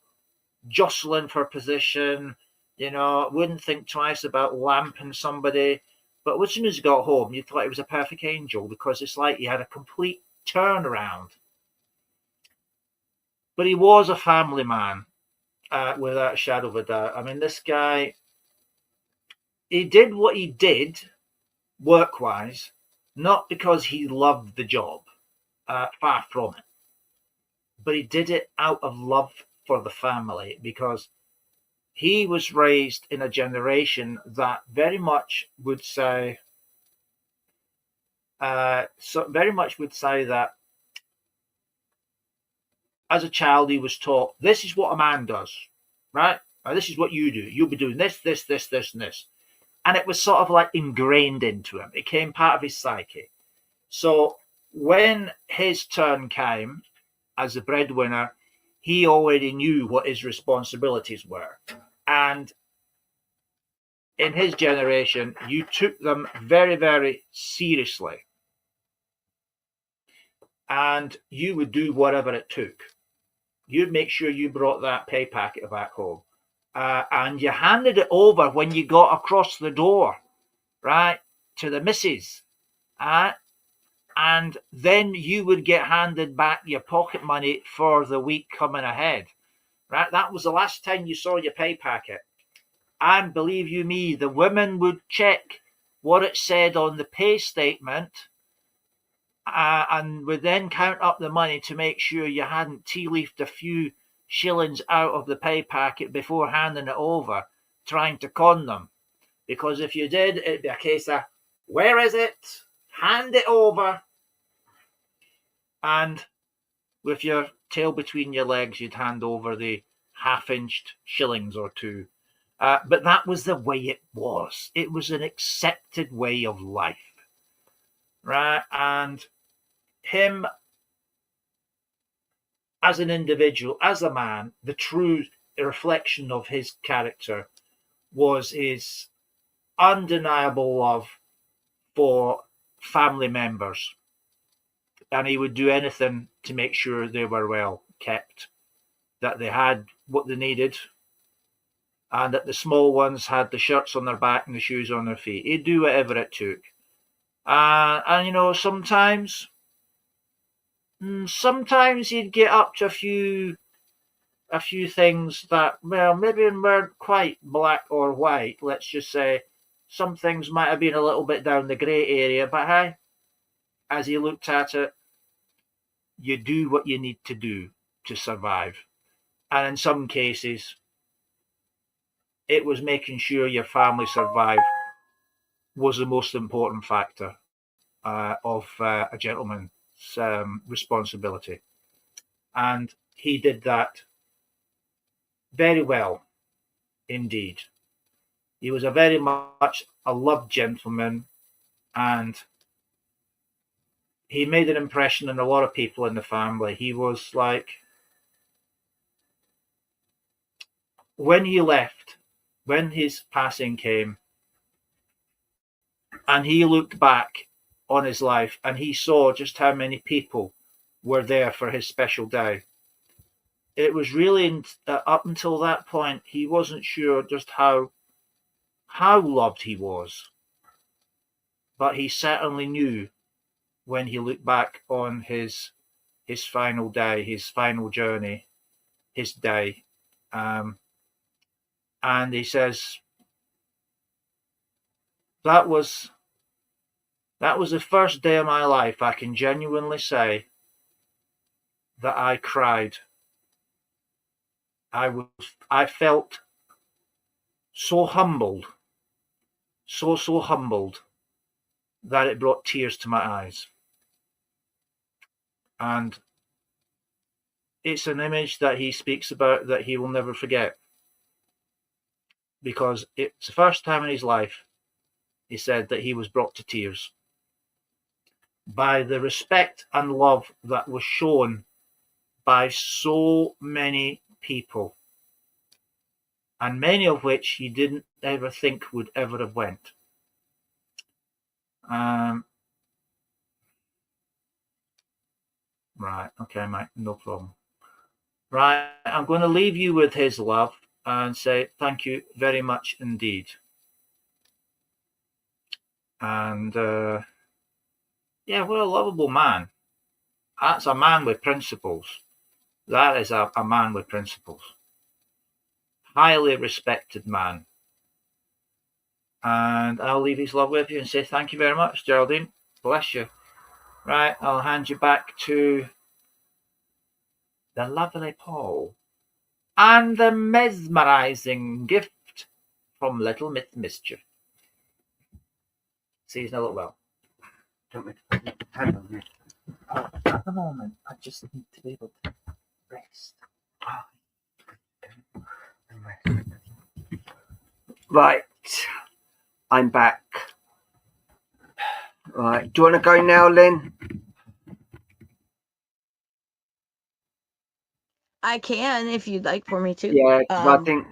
S3: jostling for position, you know, wouldn't think twice about lamping somebody. But as soon as he got home, you thought he was a perfect angel because it's like he had a complete turnaround. But he was a family man, without a shadow of a doubt. I mean, this guy, he did what he did work-wise, not because he loved the job, far from it, but he did it out of love for the family, because he was raised in a generation that very much would say, that as a child he was taught, this is what a man does, right? Now, this is what you do. You'll be doing this, this, this, this, and this. And it was sort of like ingrained into him. It became part of his psyche. So when his turn came as a breadwinner, he already knew what his responsibilities were. And in his generation, you took them very, very seriously. And you would do whatever it took. You'd make sure you brought that pay packet back home. And you handed it over when you got across the door, right, to the missus. And then you would get handed back your pocket money for the week coming ahead, right? That was the last time you saw your pay packet. And believe you me, the women would check what it said on the pay statement, and would then count up the money to make sure you hadn't tea-leafed a few shillings out of the pay packet before handing it over, trying to con them. Because if you did, it'd be a case of, where is it? Hand it over. And with your tail between your legs, you'd hand over the half-inched shillings or two. But that was the way it was. It was an accepted way of life, right? And him as an individual, as a man, the true reflection of his character was his undeniable love for family members. And he would do anything to make sure they were well kept, that they had what they needed, and that the small ones had the shirts on their back and the shoes on their feet. He'd do whatever it took. And you know, sometimes he'd get up to a few things that, well, maybe weren't quite black or white. Let's just say some things might have been a little bit down the grey area, but hey, as he looked at it, you do what you need to do to survive. And in some cases, it was making sure your family survived was the most important factor of a gentleman's responsibility. And he did that very well indeed. He was a very much a loved gentleman, and he made an impression on a lot of people in the family. He was like, when he left, when his passing came, and he looked back on his life and he saw just how many people were there for his special day. It was really up until that point, he wasn't sure just how loved he was. But he certainly knew when he looked back on his final day, his final journey, his day. And he says, that was the first day of my life I can genuinely say that I cried. I felt so humbled, so humbled, that it brought tears to my eyes. And it's an image that he speaks about that he will never forget, because it's the first time in his life he said that he was brought to tears by the respect and love that was shown by so many people, and many of which he didn't ever think would ever have went. Right, okay, mate, no problem. Right, I'm going to leave you with his love and say thank you very much indeed. And yeah, what a lovable man. That's a man with principles. That is a man with principles. Highly respected man. And I'll leave his love with you and say thank you very much, Geraldine. Bless you. Right, I'll hand you back to the lovely Paul and the mesmerizing gift from Little Miss Mischief. See you in a little while.
S1: Don't make a hand on me.
S3: At the moment, I just need to be able to rest.
S1: Right, I'm back. Right, do you want to go now, Lynn?
S2: I can if you'd like for me to.
S1: Yeah, 'cause I think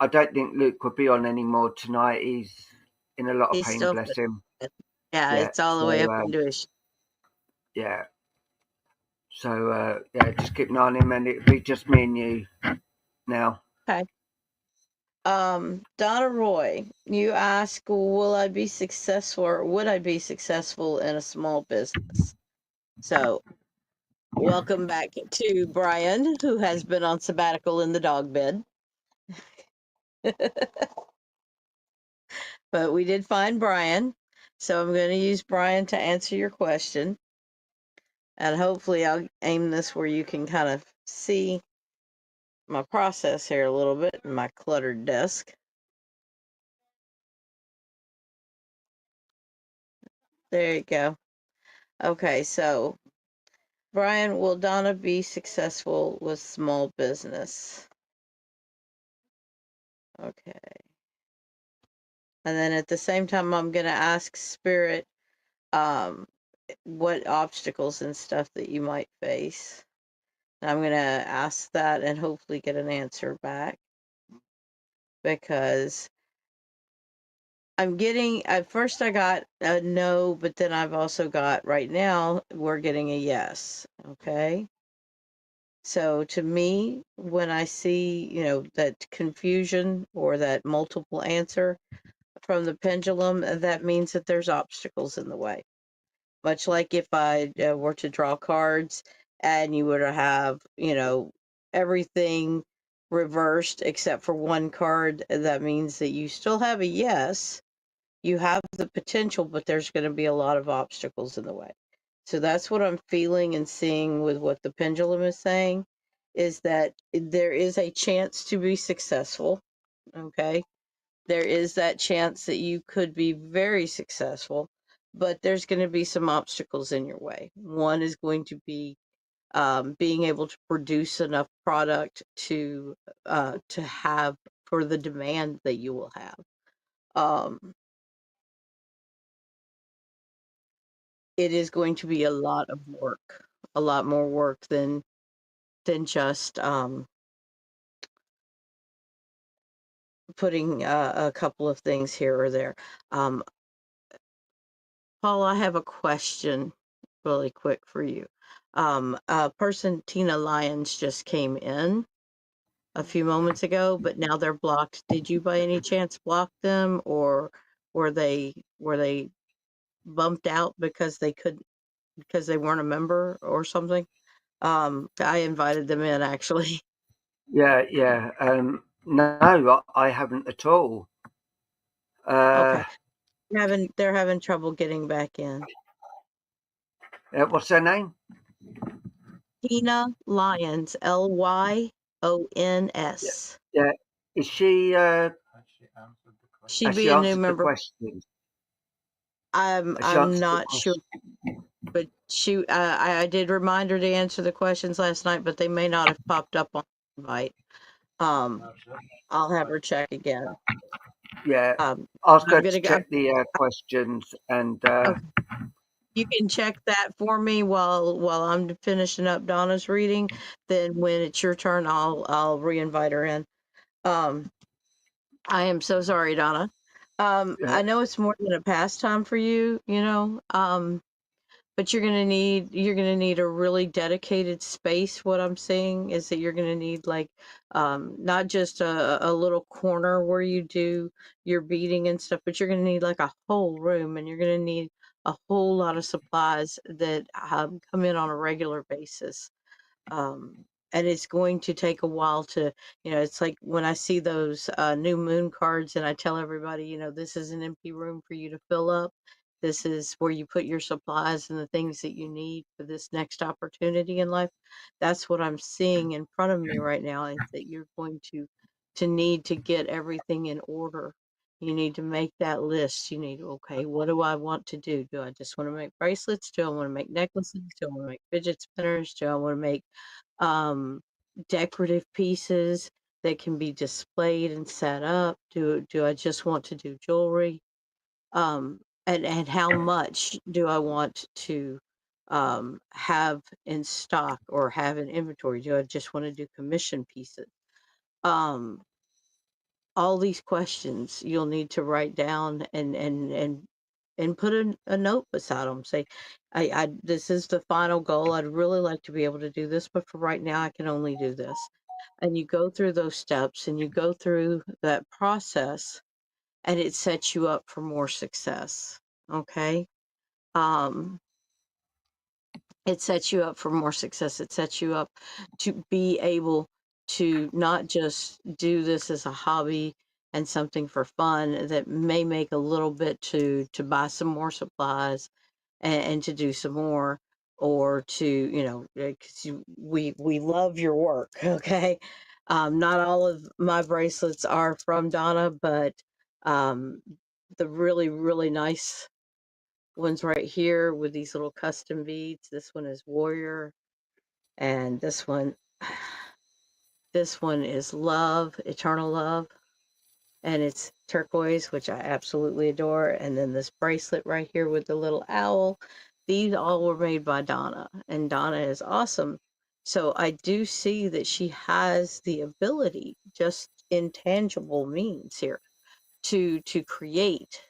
S1: I don't think Luke would be on anymore tonight. He's in a lot of
S2: He's
S1: pain,
S2: still,
S1: bless him.
S2: yeah, it's all the way up into his.
S1: Yeah. So yeah, just keep an eye on him, and it'll be just me and you now.
S2: Okay. Donna Roy, you ask, will I be successful or would I be successful in a small business? So welcome back to Brian, who has been on sabbatical in the dog bed. But we did find Brian, so I'm going to use Brian to answer your question. And hopefully I'll aim this where you can kind of see my process here a little bit in my cluttered desk. There you go. Okay, so Brian, will Donna be successful with small business? Okay. And then at the same time, I'm going to ask Spirit what obstacles and stuff that you might face. And I'm going to ask that and hopefully get an answer back. Because I'm getting, at first I got a no, but then I've also got, right now, we're getting a yes. Okay. So to me, when I see, that confusion or that multiple answer from the pendulum, that means that there's obstacles in the way. Much like if I were to draw cards and you were to have, everything reversed except for one card, that means that you still have a yes. You have the potential, but there's going to be a lot of obstacles in the way. So that's what I'm feeling and seeing with what the pendulum is saying, is that there is a chance to be successful. Okay. There is that chance that you could be very successful, but there's going to be some obstacles in your way. One is going to be being able to produce enough product to have for the demand that you will have. It is going to be a lot of work, a lot more work than just putting a couple of things here or there. Paul, I have a question really quick for you. Person Tina Lyons just came in a few moments ago, but now they're blocked. Did you by any chance block them, or were they bumped out because they weren't a member or something? I invited them in actually.
S1: Yeah. No, I haven't at all.
S2: Okay. They're having trouble getting back in.
S1: What's her name?
S2: Tina Lyons, Lyons.
S1: Yeah. Is she?
S2: She'd
S1: Has
S2: be
S1: she
S2: a new
S1: answered the
S2: member.
S1: questions?
S2: I'm not sure, but she I did remind her to answer the questions last night, but they may not have popped up on the invite. I'll have her check again.
S1: Yeah. Ask her to check the questions and
S2: okay. you can check that for me while I'm finishing up Donna's reading. Then when it's your turn, I'll re-invite her in. Um, I am so sorry, Donna. I know it's more than a pastime for you, but you're gonna need a really dedicated space. What I'm saying is that you're gonna need like not just a little corner where you do your beading and stuff, but you're gonna need like a whole room, and you're gonna need a whole lot of supplies that come in on a regular basis. um, and it's going to take a while to, it's like when I see those new moon cards and I tell everybody, this is an empty room for you to fill up. This is where you put your supplies and the things that you need for this next opportunity in life. That's what I'm seeing in front of me right now, is that you're going to need to get everything in order. You need to make that list. You need, okay, what do I want to do? Do I just want to make bracelets? Do I want to make necklaces? Do I want to make fidget spinners? Do I want to make um, decorative pieces that can be displayed and set up? Do I just want to do jewelry? And how much do I want to have in stock or have in inventory? Do I just want to do commission pieces? Um, all these questions you'll need to write down and put a note beside them. Say, I this is the final goal. I'd really like to be able to do this, but for right now, I can only do this. And you go through those steps and you go through that process, and it sets you up for more success. Okay. Um, it sets you up for more success. It sets you up to be able to not just do this as a hobby and something for fun that may make a little bit to buy some more supplies and to do some more, or to, because we love your work. Okay. Not all of my bracelets are from Donna, but um, the really, really nice one's right here with these little custom beads. This one is Warrior, and this one is Love, Eternal Love, and it's turquoise, which I absolutely adore. And then this bracelet right here with the little owl. These all were made by Donna, and Donna is awesome. So I do see that she has the ability, just intangible means here, to create.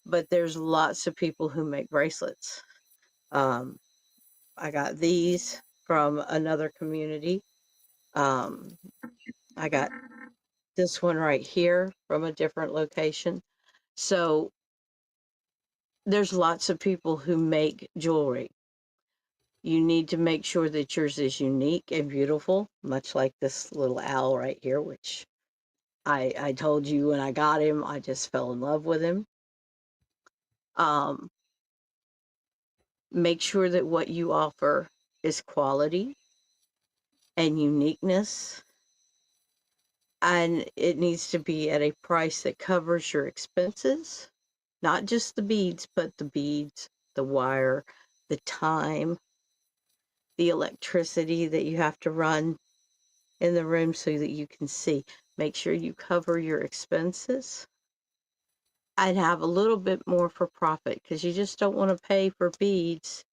S2: But there's lots of people who make bracelets. Um, I got these from another community. Um, I got this one right here from a different location. So there's lots of people who make jewelry. You need to make sure that yours is unique and beautiful, much like this little owl right here, which I told you when I got him, I just fell in love with him. Um, make sure that what you offer is quality and uniqueness, and it needs to be at a price that covers your expenses, not just the beads, but the beads, the wire, the time, the electricity that you have to run in the room so that you can see. Make sure you cover your expenses and have a little bit more for profit, because you just don't want to pay for beads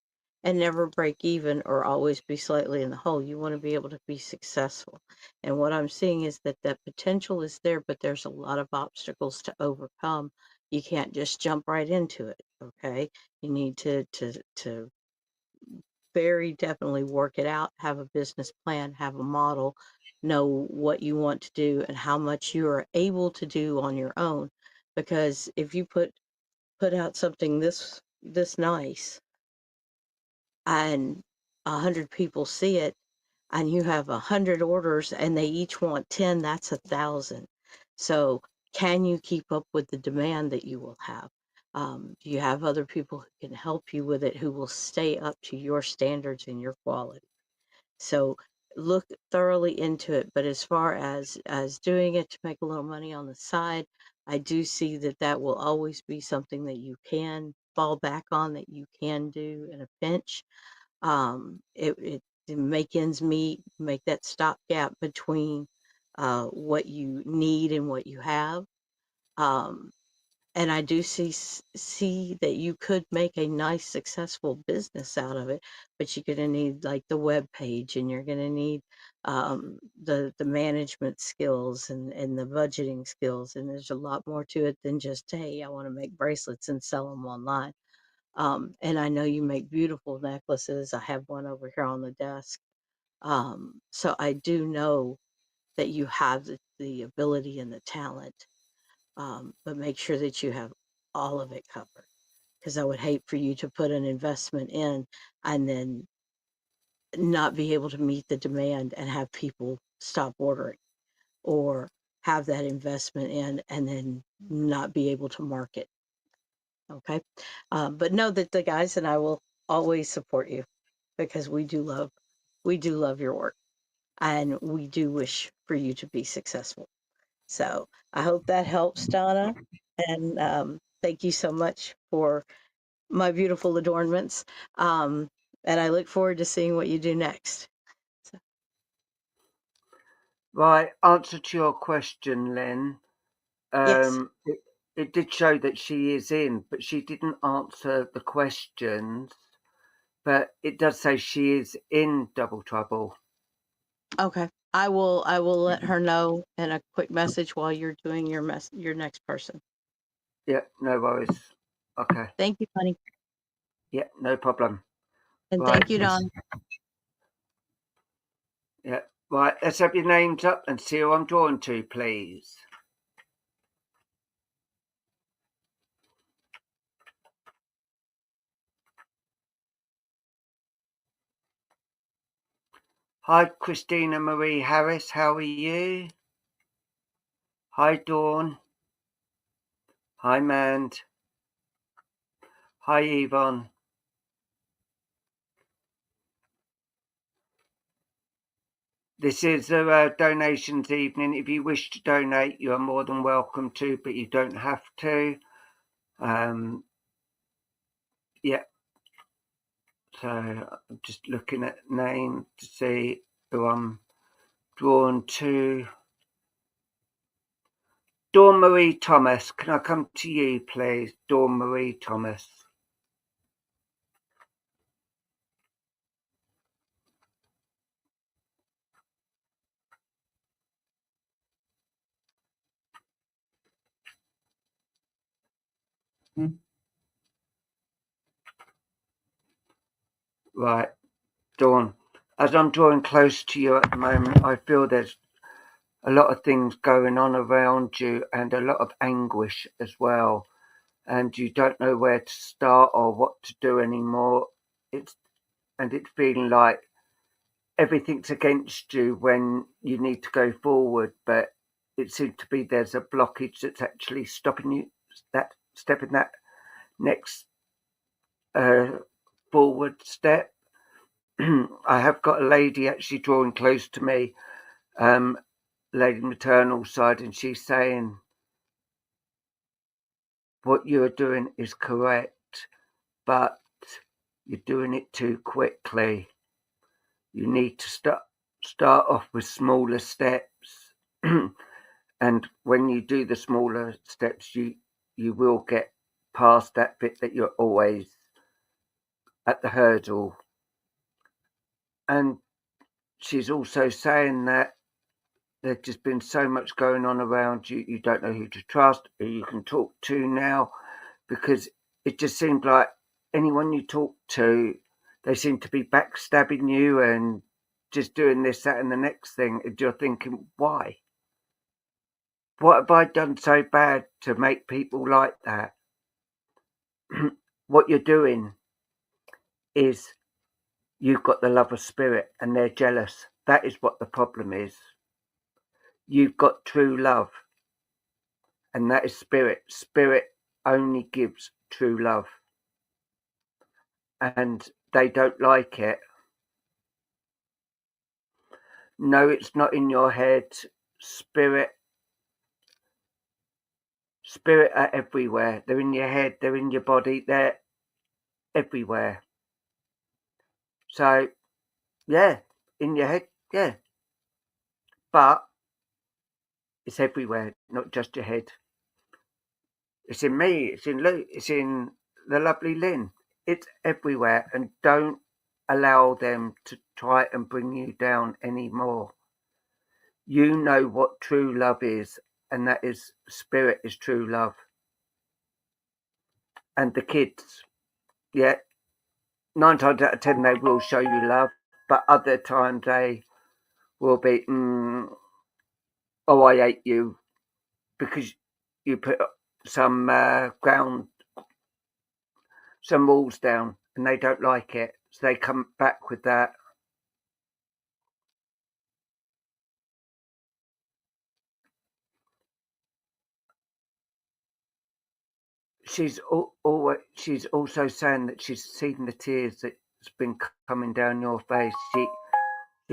S2: and never break even or always be slightly in the hole. You want to be able to be successful. And what I'm seeing is that that potential is there, but there's a lot of obstacles to overcome. You can't just jump right into it. Okay. You need to very definitely work it out, have a business plan, have a model, know what you want to do and how much you are able to do on your own. Because if you put out something this nice and 100 people see it, and you have 100 orders and they each want 10, that's 1,000. So can you keep up with the demand that you will have? Do you have other people who can help you with it, who will stay up to your standards and your quality? So look thoroughly into it. But as far as doing it to make a little money on the side, I do see that that will always be something that you can fall back on, that you can do in a pinch. It to make ends meet, make that stopgap between what you need and what you have. Um, And I do see that you could make a nice, successful business out of it, but you're going to need like the web page, and you're going to need the management skills and the budgeting skills. And there's a lot more to it than just, hey, I want to make bracelets and sell them online. And I know you make beautiful necklaces. I have one over here on the desk. So I do know that you have the ability and the talent, but make sure that you have all of it covered. Because I would hate for you to put an investment in and then not be able to meet the demand and have people stop ordering, or have that investment in and then not be able to market. Okay. But know that the guys and I will always support you, because we do love your work, and we do wish for you to be successful. So I hope that helps, Donna. And thank you so much for my beautiful adornments. And I look forward to seeing what you do next. So,
S1: Right, answer to your question, Lynn.
S2: yes.
S1: It did show that she is in, but she didn't answer the questions. But it does say she is in Double Trouble.
S2: Okay. I will let her know in a quick message while you're doing your next person.
S1: Yeah, no worries. Okay.
S2: Thank you, honey.
S1: Yeah, no problem.
S2: And
S1: Right.
S2: thank you, Don.
S1: Yeah. Right, let's have your names up and see who I'm drawing to, please. Hi, Christina Marie Harris. How are you? Hi, Dawn. Hi, Mand. Hi, Yvonne. This is a donations evening. If you wish to donate, you are more than welcome to, but you don't have to. Yeah. So I'm just looking at names to see who I'm drawn to. Dawn Marie Thomas. Can I come to you, please? Dawn Marie Thomas. Right, Dawn. As I'm drawing close to you at the moment, I feel there's a lot of things going on around you and a lot of anguish as well. And you don't know where to start or what to do anymore. It's feeling like everything's against you when you need to go forward, but it seems to be there's a blockage that's actually stopping you stepping that next forward step. I have got a lady actually drawing close to me, lady maternal side, and she's saying what you're doing is correct, but you're doing it too quickly. You need to start off with smaller steps. And when you do the smaller steps, you will get past that bit that you're always at the hurdle. And she's also saying that there's just been so much going on around you, you don't know who to trust, who you can talk to now, because it just seems like anyone you talk to, they seem to be backstabbing you and just doing this, that, and the next thing. And you're thinking, why? What have I done so bad to make people like that? What you're doing is you've got the love of spirit and they're jealous. That is what the problem is. You've got true love, and that is spirit. Spirit only gives true love, and they don't like it. No, it's not in your head. Spirit are everywhere. They're in your head, they're in your body, they're everywhere. So, yeah, in your head, yeah. But it's everywhere, not just your head. It's in me, it's in Luke, it's in the lovely Lynn. It's everywhere, and don't allow them to try and bring you down anymore. You know what true love is, and that is spirit is true love. And the kids, yeah, 9 times out of 10 they will show you love, but other times they will be, oh, I hate you, because you put some rules down, and they don't like it, so they come back with that. She's also saying that she's seen the tears that's been coming down your face. She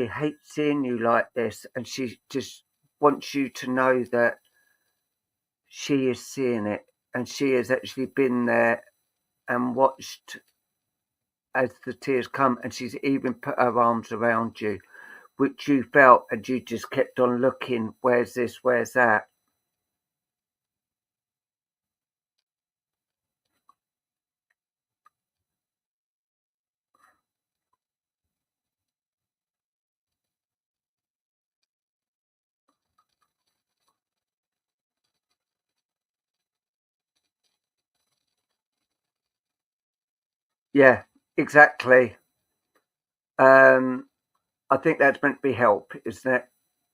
S1: hates seeing you like this, and she just wants you to know that she is seeing it, and she has actually been there and watched as the tears come, and she's even put her arms around you, which you felt, and you just kept on looking, where's this, where's that? Yeah, exactly. I think that's meant to be help, is that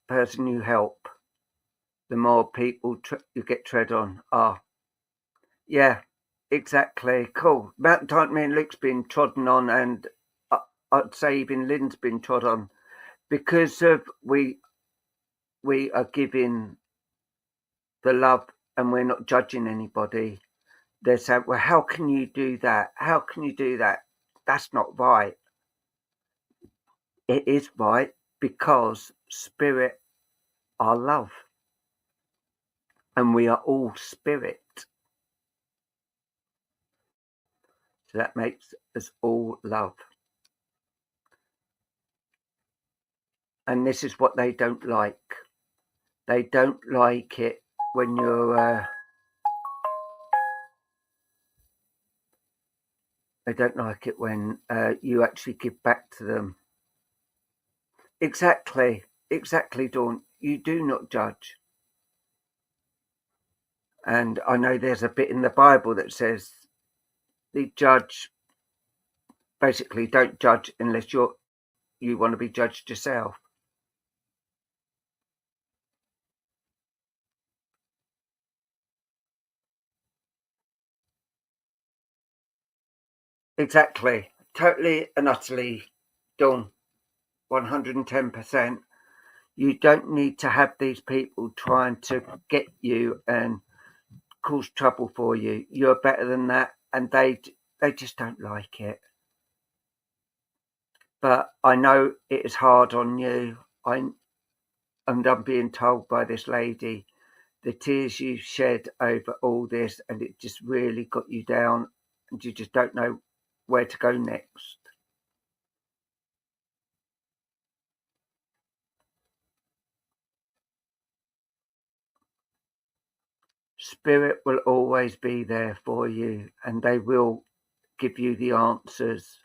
S1: person you help, the more people you get tread on. Yeah, exactly. Cool. About the time me and Luke's been trodden on, and I'd say even Lynn's been trod on, because of we are giving the love and we're not judging anybody. They're saying, well, how can you do that? How can you do that? That's not right. It is right, because spirit are love, and we are all spirit. So that makes us all love. And this is what they don't like. They don't like it when you're they don't like it when you actually give back to them. Exactly, Dawn. You do not judge. And I know there's a bit in the Bible that says the judge, basically, don't judge unless you want to be judged yourself. Exactly. Totally and utterly, Dawn. 110%. You don't need to have these people trying to get you and cause trouble for you. You're better than that, and they just don't like it. But I know it is hard on you. And I'm being told by this lady the tears you shed over all this, and it just really got you down, and you just don't know where to go next. Spirit will always be there for you, and they will give you the answers.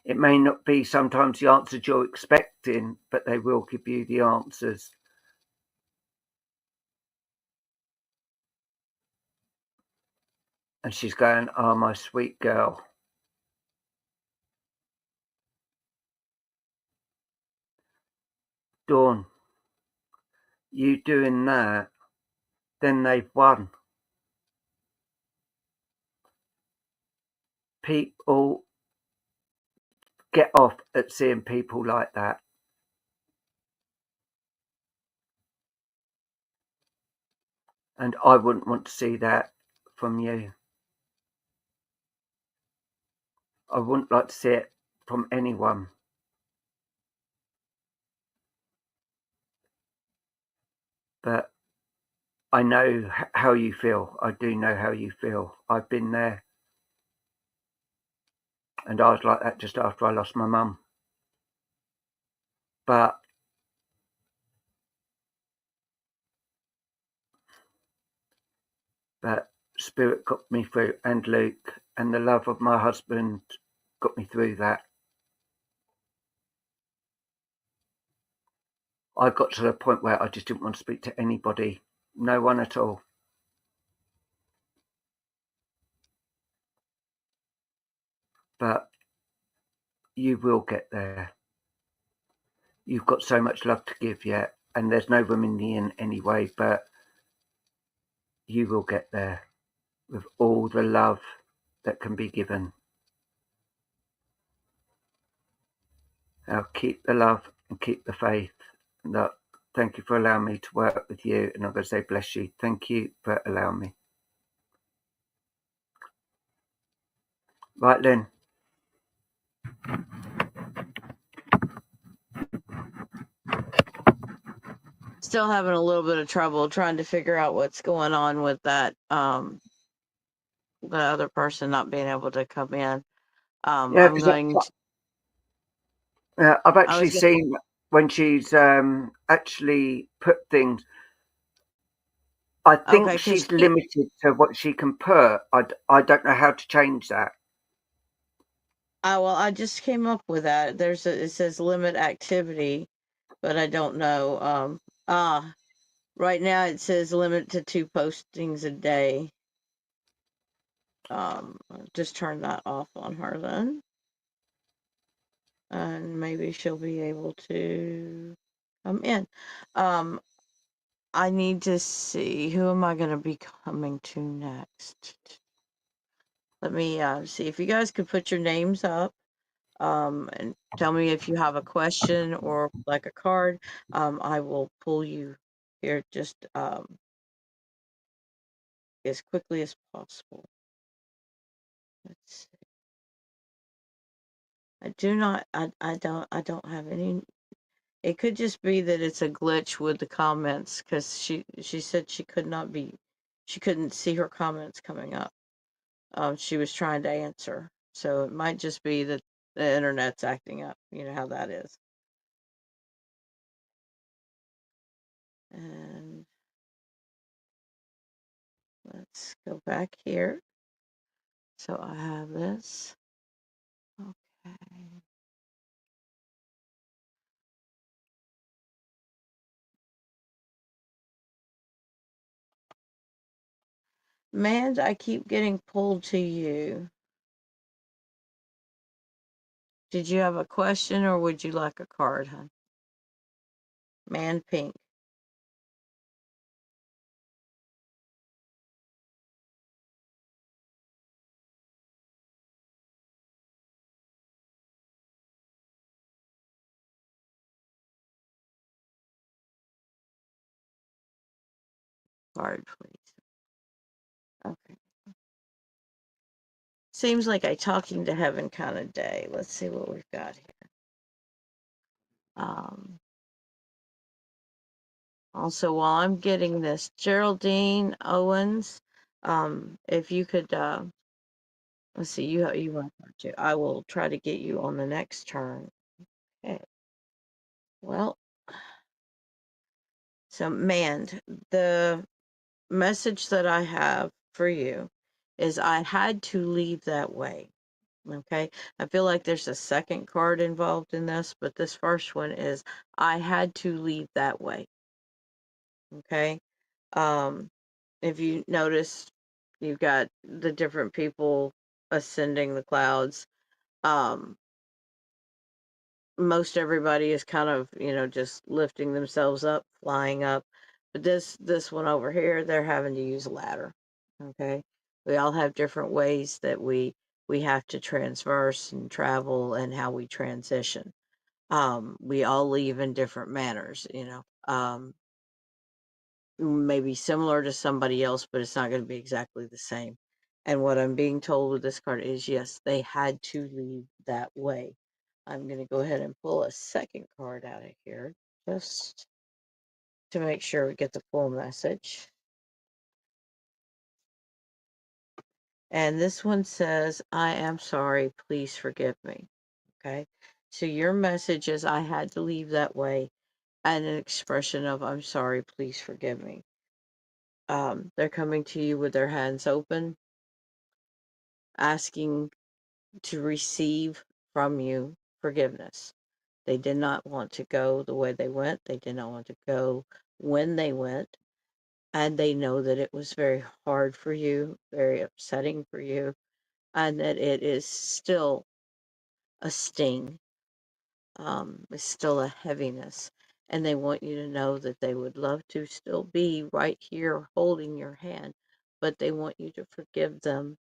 S1: It may not be sometimes the answers you're expecting, but they will give you the answers. And she's going, oh, my sweet girl. Dawn, you doing that, then they've won. People get off at seeing people like that. And I wouldn't want to see that from you. I wouldn't like to see it from anyone. But I know how you feel. I do know how you feel. I've been there. And I was like that just after I lost my mum. But Spirit got me through, and Luke, and the love of my husband got me through that. I got to the point where I just didn't want to speak to anybody, no one at all. But you will get there. You've got so much love to give yet, and there's no room in the inn anyway, but you will get there with all the love that can be given. Now keep the love and keep the faith. And thank you for allowing me to work with you, and I'm going to say bless you. Thank you for allowing me. Right, Lynn.
S2: Still having a little bit of trouble trying to figure out what's going on with that, the other person not being able to come in.
S1: Yeah,
S2: I'm going to.
S1: I've
S2: I
S1: actually
S2: was gonna,
S1: seen when she's actually put things. I think
S2: okay, because
S1: she's limited to what she can put. I don't know how to change that.
S2: well, I just came up with that. It says limit activity, but I don't know. Right now it says limit to 2 postings a day. Just turn that off on her then. And maybe she'll be able to come in. I need to see, who am I going to be coming to next? Let me see if you guys could put your names up, and tell me if you have a question or like a card. I will pull you here just as quickly as possible. Let's see. I don't have any. It could just be that it's a glitch with the comments, because she said she couldn't see her comments coming up. She was trying to answer, so it might just be that the internet's acting up. You know how that is. And let's go back here. So I have this. Okay. Mand, I keep getting pulled to you. Did you have a question or would you like a card, hon? Man Pink. Card, please. Okay. Seems like a talking to heaven kind of day. Let's see what we've got here. Also, while I'm getting this, Geraldine Owens, if you could, let's see, you want to. I will try to get you on the next turn. Okay. Well, so Mand, the message that I have for you is I had to leave that way. Okay. I feel like there's a second card involved in this, but this first one is I had to leave that way. Okay. If you notice, you've got the different people ascending the clouds. Most everybody is kind of, just lifting themselves up, flying up. But this one over here, they're having to use a ladder. Okay. We all have different ways that we have to transverse and travel and how we transition. We all leave in different manners, maybe similar to somebody else, but it's not going to be exactly the same. And what I'm being told with this card is yes, they had to leave that way. I'm going to go ahead and pull a second card out of here just to make sure we get the full message. And this one says, I am sorry, please forgive me. Okay. So your message is I had to leave that way, and an expression of I'm sorry, please forgive me. They're coming to you with their hands open, asking to receive from you forgiveness. They did not want to go the way they went. They did not want to go when they went. And they know that it was very hard for you, very upsetting for you, and that it is still a sting. It's still a heaviness. And they want you to know that they would love to still be right here holding your hand, but they want you to forgive them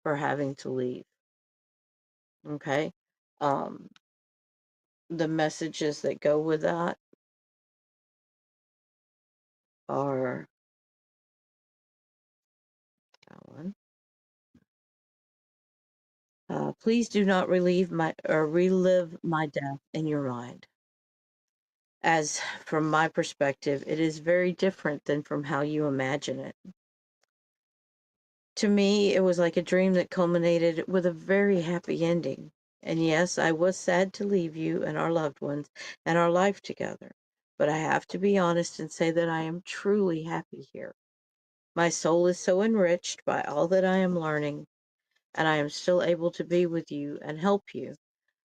S2: for having to leave. Okay? Um, the messages that go with that are please do not relieve my or relive my death in your mind. As from my perspective, it is very different than from how you imagine it. To me, it was like a dream that culminated with a very happy ending. And yes, I was sad to leave you and our loved ones and our life together. But I have to be honest and say that I am truly happy here. My soul is so enriched by all that I am learning, and I am still able to be with you and help you.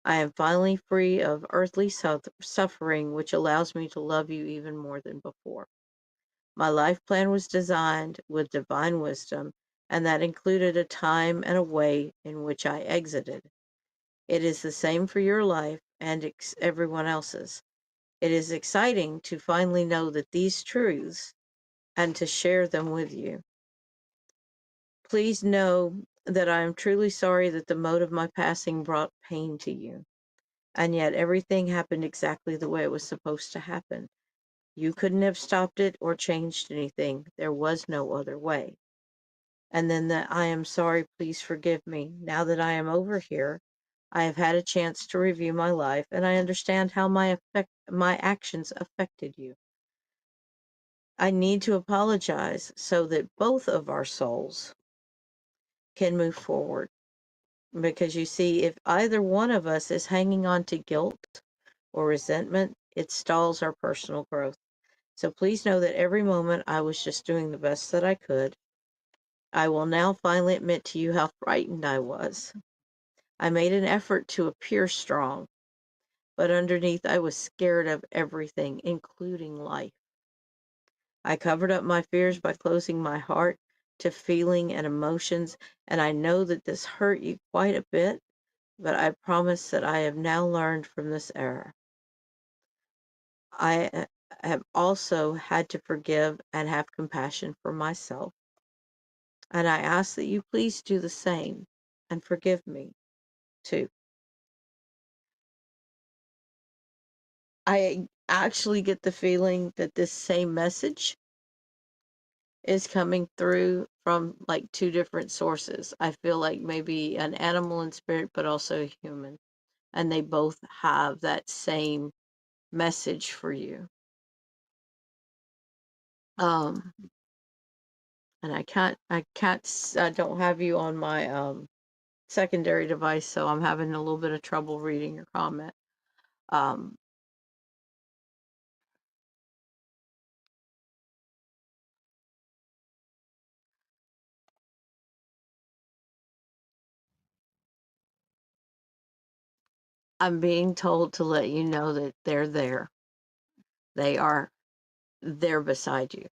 S2: I am finally free of earthly suffering, which allows me to love you even more than before. My life plan was designed with divine wisdom, and that included a time and a way in which I exited. It is the same for your life and everyone else's. It is exciting to finally know that these truths and to share them with you. Please know that I am truly sorry that the mode of my passing brought pain to you. And yet everything happened exactly the way it was supposed to happen. You couldn't have stopped it or changed anything. There was no other way. And then the I am sorry, please forgive me. Now that I am over here, I have had a chance to review my life, and I understand how my actions affected you. I need to apologize so that both of our souls can move forward. Because you see, if either one of us is hanging on to guilt or resentment, it stalls our personal growth. So please know that every moment I was just doing the best that I could. I will now finally admit to you how frightened I was. I made an effort to appear strong, but underneath I was scared of everything, including life. I covered up my fears by closing my heart to feeling and emotions, and I know that this hurt you quite a bit, but I promise that I have now learned from this error. I have also had to forgive and have compassion for myself. And I ask that you please do the same and forgive me too. I actually get the feeling that this same message is coming through from like two different sources. I feel like maybe an animal in spirit, but also a human. And they both have that same message for you. And I don't have you on my secondary device, so I'm having a little bit of trouble reading your comment. Um, I'm being told to let you know that they're there. They are there beside you.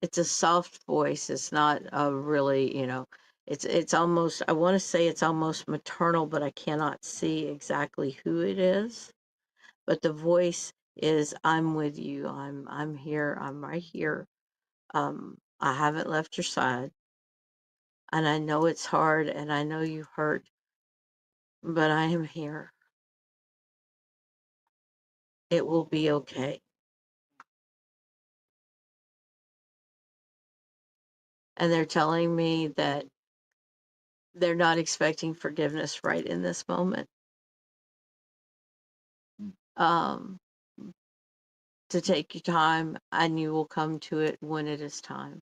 S2: It's a soft voice. It's not a really, it's almost, I want to say it's almost maternal, but I cannot see exactly who it is. But the voice is, I'm with you. I'm here. I'm right here. I haven't left your side. And I know it's hard and I know you hurt, but I am here. It will be okay. And they're telling me that they're not expecting forgiveness right in this moment. Um, to take your time and you will come to it when it is time.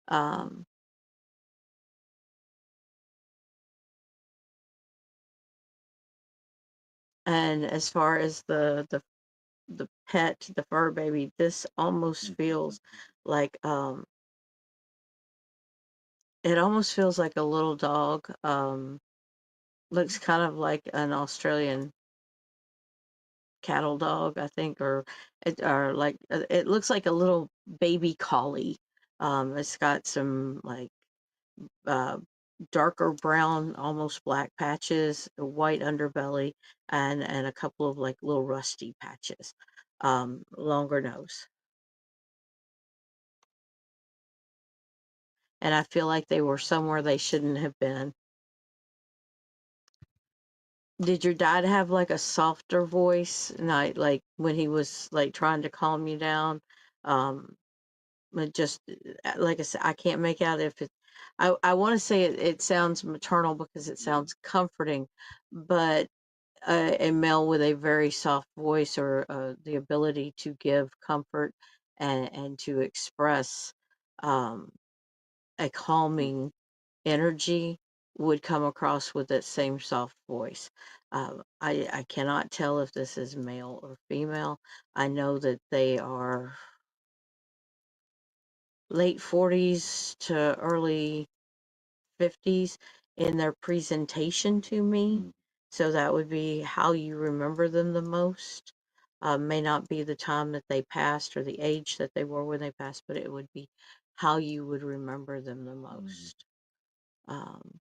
S2: Um, And as far as the pet, the fur baby, this almost feels like it almost feels like a little dog. Looks kind of like an Australian cattle dog, I think, or like it looks like a little baby collie. It's got some like uh, darker brown, almost black patches, a white underbelly, and a couple of like little rusty patches. Longer nose, and I feel like they were somewhere they shouldn't have been. Did your dad have like a softer voice, like when he was like trying to calm you down? Um, It just like I said, I can't make out if it. I want to say it sounds maternal because it sounds comforting, but a male with a very soft voice or the ability to give comfort and to express um, a calming energy would come across with that same soft voice. I cannot tell if this is male or female. I know that they are late 40s to early 50s in their presentation to me. So that would be how you remember them the most. May not be the time that they passed or the age that they were when they passed, but it would be how you would remember them the most. Um,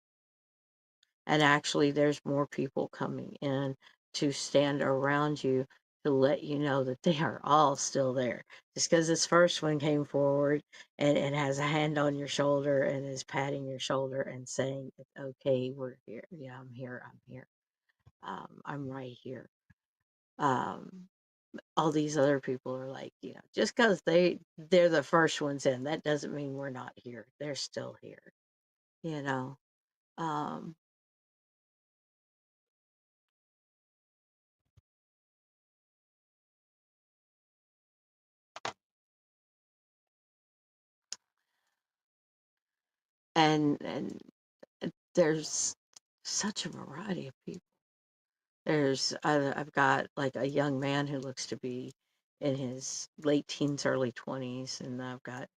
S2: and actually, there's more people coming in to stand around you to let you know that they are all still there. Just because this first one came forward and has a hand on your shoulder and is patting your shoulder and saying, "It's okay, we're here. Yeah, I'm here. I'm here. I'm right here." Um, all these other people are like, just because they're the first ones in, that doesn't mean we're not here. They're still here. You know. Um, and there's such a variety of people. I've got like a young man who looks to be in his late teens, early 20s, and I've got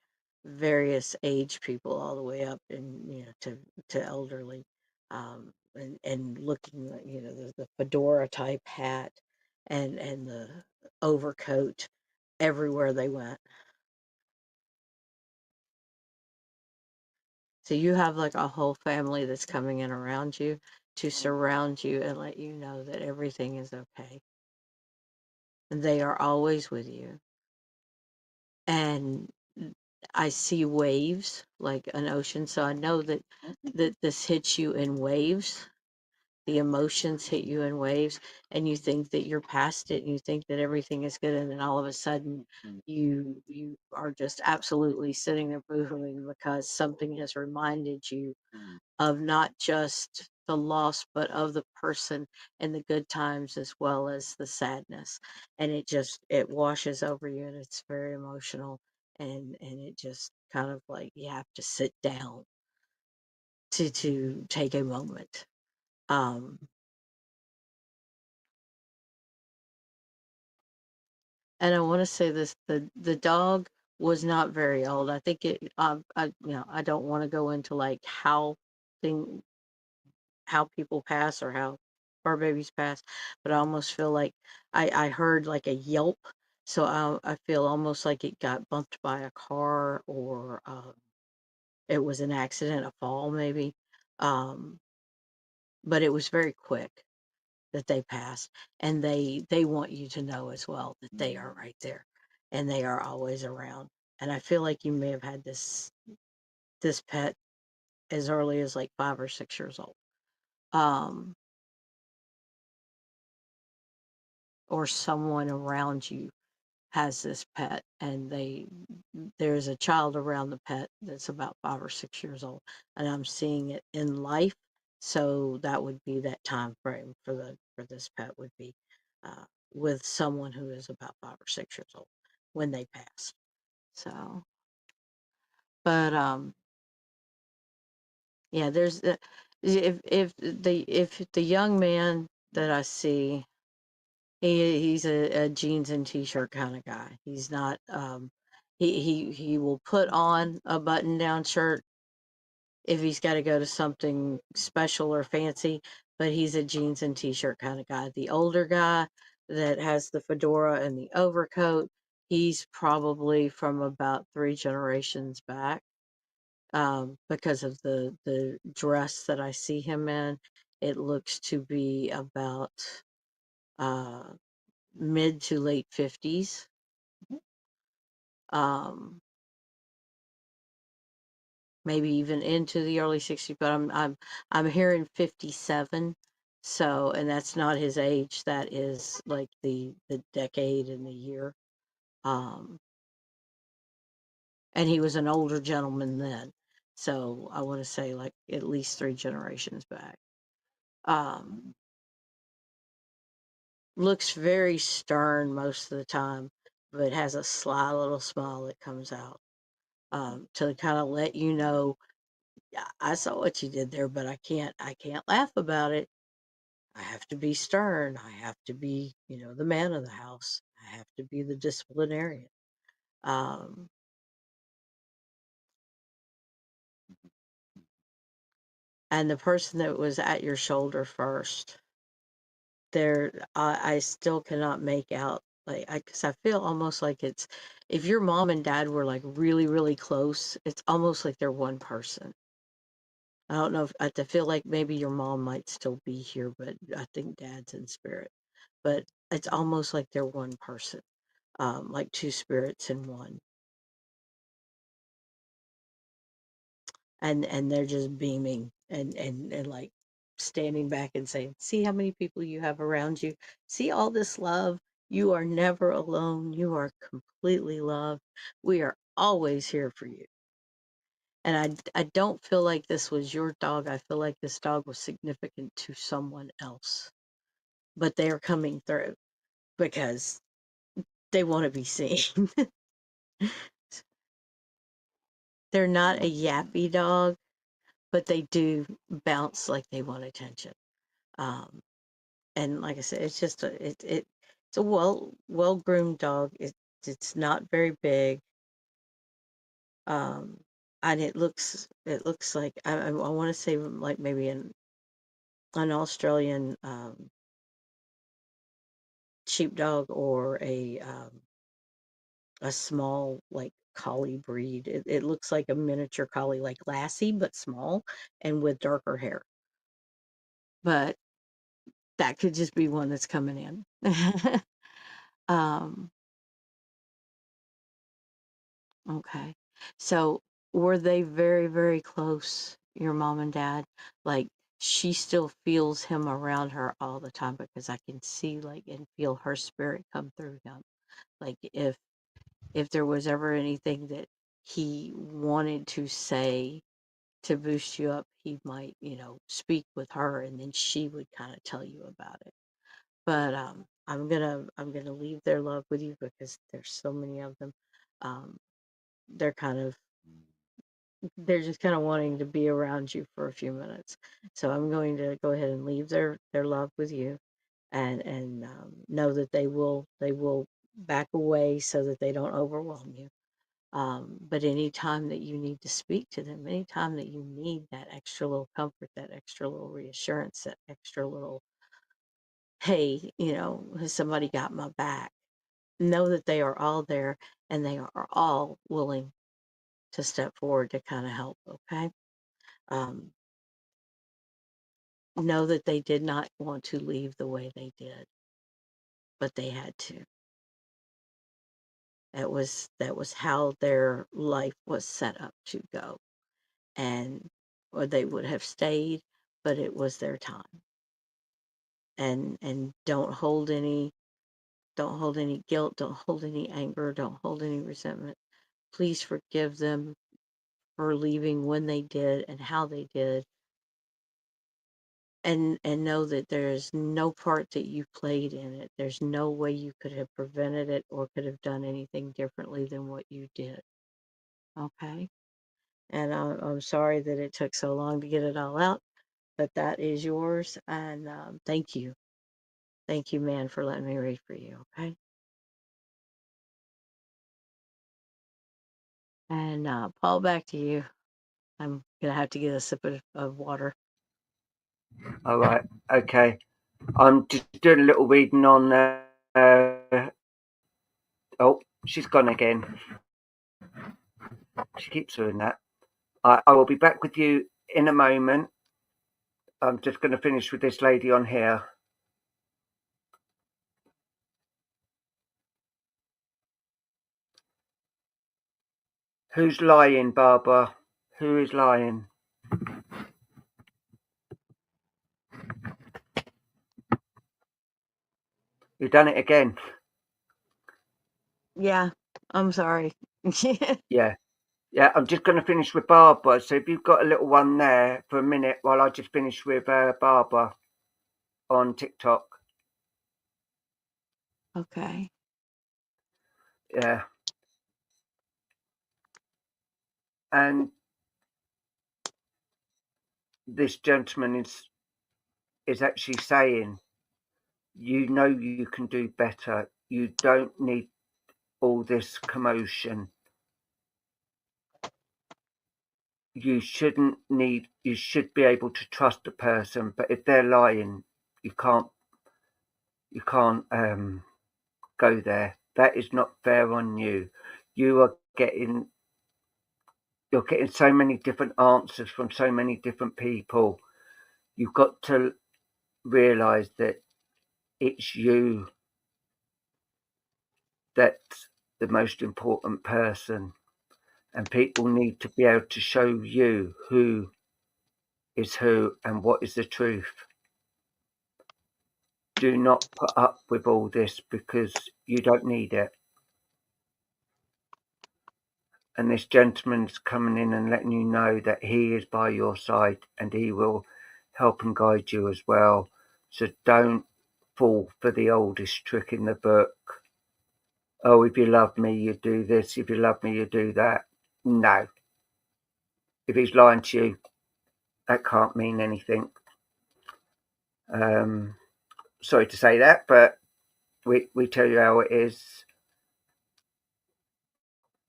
S2: various age people all the way up and to elderly, and looking like the fedora type hat and the overcoat everywhere they went. So you have like a whole family that's coming in around you to surround you and let you know that everything is okay. And they are always with you. And I see waves like an ocean, so I know that this hits you in waves. The emotions hit you in waves, and you think that you're past it, and you think that everything is good, and then all of a sudden, you are just absolutely sitting there boohooing because something has reminded you of not just the loss, but of the person and the good times as well as the sadness. And it washes over you and it's very emotional and it just kind of like you have to sit down to take a moment. Um, and I want to say this, the dog was not very old. I think I don't want to go into like thing how people pass or how fur babies pass, but I almost feel like I heard like a yelp, so I feel almost like it got bumped by a car or it was an accident, a fall maybe, um, but it was very quick that they passed, and they want you to know as well that they are right there, and they are always around. And I feel like you may have had this pet as early as like 5 or 6 years old. Um, or someone around you has this pet and there's a child around the pet that's about 5 or 6 years old and I'm seeing it in life, so that would be that time frame for this pet would be uh, with someone who is about 5 or 6 years old when they pass. So but yeah, there's if the young man that I see He's a jeans and t-shirt kind of guy. He's not he will put on a button-down shirt if he's got to go to something special or fancy, but he's a jeans and t-shirt kind of guy. The older guy that has the fedora and the overcoat, he's probably from about 3 generations back, because of the dress that I see him in. It looks to be about uh, mid to late 50s. Um, maybe even into the early 60s, but I'm hearing 57. So, and that's not his age, that is like the decade and the year. Um, and he was an older gentleman then. So I want to say like at least 3 generations back. Um, looks very stern most of the time, but has a sly little smile that comes out, to kind of let you know, "Yeah, I saw what you did there, but I can't laugh about it. I have to be stern. I have to be, the man of the house. I have to be the disciplinarian." Um, and the person that was at your shoulder first, there, I still cannot make out, like, because I feel almost like it's, if your mom and dad were like really, really close, it's almost like they're one person. I don't know if I feel like maybe your mom might still be here, but I think dad's in spirit. But it's almost like they're one person, like two spirits in one. And they're just beaming and like standing back and saying, "See how many people you have around you. See all this love. You are never alone. You are completely loved. We are always here for you." And I don't feel like this was your dog. I feel like this dog was significant to someone else, but they're coming through because they want to be seen. They're not a yappy dog, but they do bounce like they want attention. Um, and like I said, it's just it's a well groomed dog. It's not very big. Um, and it looks like I want to say like maybe an Australian sheepdog, or a small like collie breed. It looks like a miniature collie, like Lassie, but small and with darker hair. But that could just be one that's coming in. um, okay. So were they very, very close, your mom and dad? Like she still feels him around her all the time, because I can see like and feel her spirit come through him. Like if there was ever anything that he wanted to say to boost you up, he might, speak with her, and then she would kind of tell you about it. But I'm gonna leave their love with you, because there's so many of them. Um, they're kind of they're just kind of wanting to be around you for a few minutes. So I'm going to go ahead and leave their love with you, and know that they will back away so that they don't overwhelm you. But anytime that you need to speak to them, anytime that you need that extra little comfort, that extra little reassurance, that extra little, "Hey, has somebody got my back?" Know that they are all there, and they are all willing to step forward to kind of help. Okay. Um, know that they did not want to leave the way they did, but they had to. That was how their life was set up to go, and or they would have stayed, but it was their time. And don't hold any guilt, don't hold any anger, don't hold any resentment. Please forgive them for leaving when they did and how they did, and know that there's no part that you played in it. There's no way you could have prevented it or could have done anything differently than what you did. Okay. And I'm sorry that it took so long to get it all out, but that is yours. And thank you. Thank you, man, for letting me read for you. Okay. And Paul, back to you. I'm gonna have to get a sip of water.
S1: All right. Okay. I'm just doing a little reading on. Oh, she's gone again. She keeps doing that. I will be back with you in a moment. I'm just going to finish with this lady on here. Who's lying, Barbara? Who is lying? You've done it again.
S2: Yeah, I'm sorry.
S1: Yeah. Yeah, I'm just going to finish with Barbara. So if you've got a little one there for a minute while I just finish with Barbara on TikTok.
S2: Okay.
S1: Yeah. And this gentleman is actually saying, you know you can do better. You don't need all this commotion. You should be able to trust a person, but if they're lying, you can't go there. That is not fair on you. You're getting so many different answers from so many different people. You've got to realize that it's you that's the most important person, and people need to be able to show you who is who and what is the truth. Do not put up with all this because you don't need it. And this gentleman's coming in and letting you know that he is by your side and he will help and guide you as well. So don't fall for the oldest trick in the book. Oh, if you love me, you do this. If you love me, you do that. No. If he's lying to you, that can't mean anything. Sorry to say that, but we tell you how it is.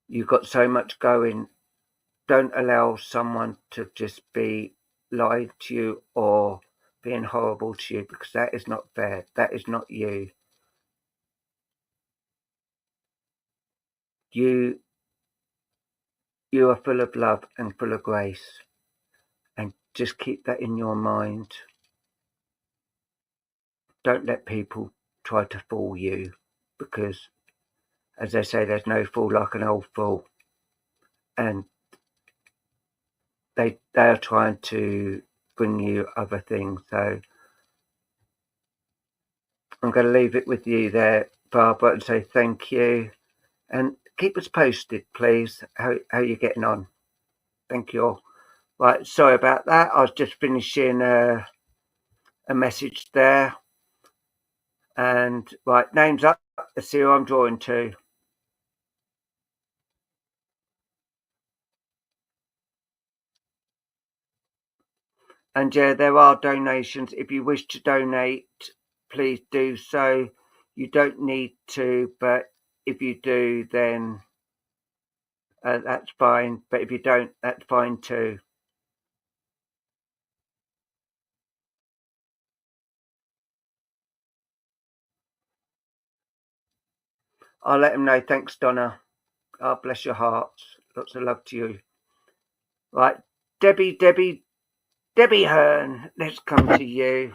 S1: You've got so much going. Don't allow someone to just be lying to you or being horrible to you, because that is not fair. That is not you. You are full of love and full of grace, and just keep that in your mind. Don't let people try to fool you, because as they say, there's no fool like an old fool, and they are trying to bring you other things. So I'm going to leave it with you there, Barbara, and say thank you, and keep us posted, please, how you're getting on. Thank you all. Right, sorry about that. I was just finishing a message there. And right, name's up. Let's see who I'm drawing to. And yeah, there are donations. If you wish to donate, please do so. You don't need to, but if you do, then that's fine. But if you don't, that's fine too. I'll let them know. Thanks, Donna. God bless your hearts. Lots of love to you. Right, Debbie Hearn, let's come to you.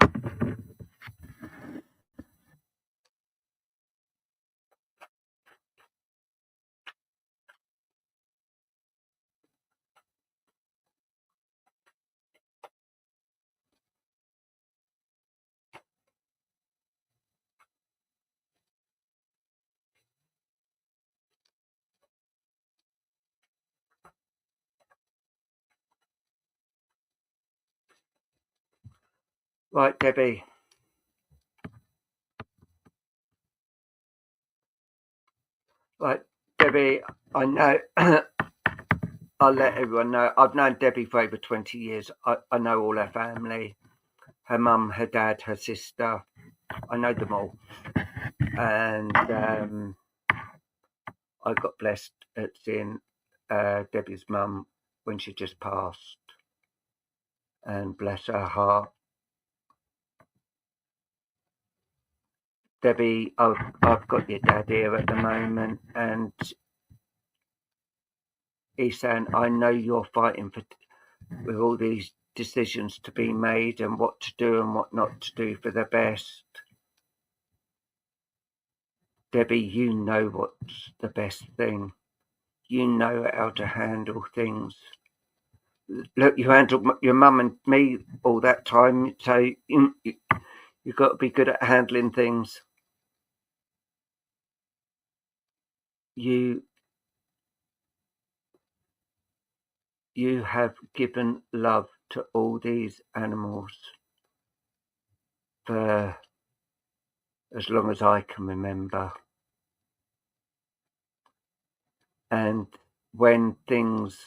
S1: Right, Debbie. Right, Debbie, I know. I'll let everyone know. I've known Debbie for over 20 years. I know all her family. Her mum, her dad, her sister. I know them all. And I got blessed at seeing Debbie's mum when she just passed. And bless her heart. Debbie, I've got your dad here at the moment, and he's saying, I know you're fighting with all these decisions to be made and what to do and what not to do for the best. Debbie, you know what's the best thing. You know how to handle things. Look, you handled your mum and me all that time, so you've got to be good at handling things. You have given love to all these animals for as long as I can remember. And when things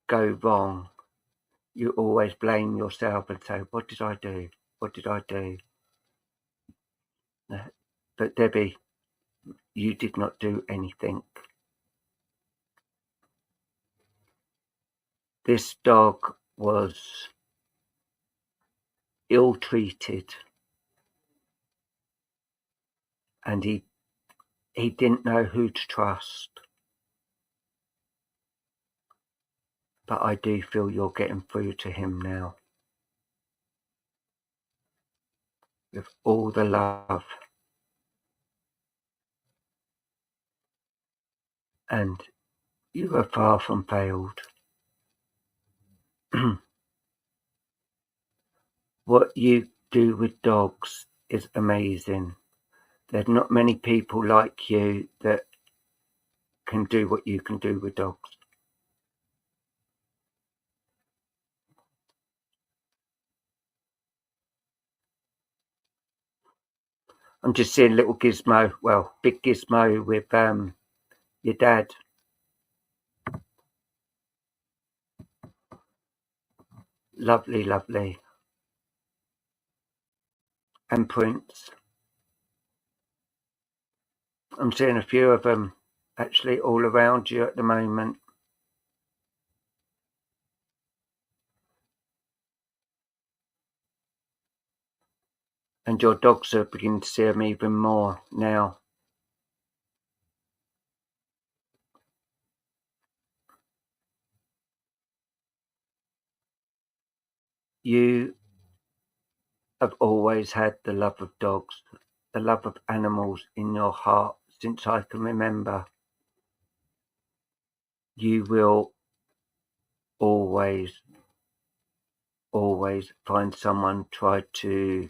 S1: go wrong, you always blame yourself and say, what did I do? What did I do? But Debbie, you did not do anything. This dog was ill-treated, and he didn't know who to trust. But I do feel you're getting through to him now. With all the love. And you are far from failed. What you do with dogs is amazing. There's not many people like you that can do what you can do with dogs. I'm just seeing little Gizmo, well, big Gizmo with your dad. Lovely, lovely. And Prince. I'm seeing a few of them actually all around you at the moment. And your dogs are beginning to see them even more now. You have always had the love of dogs, the love of animals in your heart since I can remember. You will always find someone try to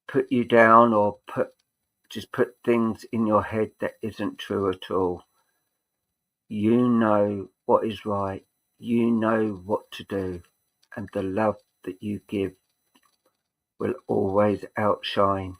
S1: put you down or just put things in your head that isn't true at all. You know what is right. You know what to do. And the love that you give will always outshine.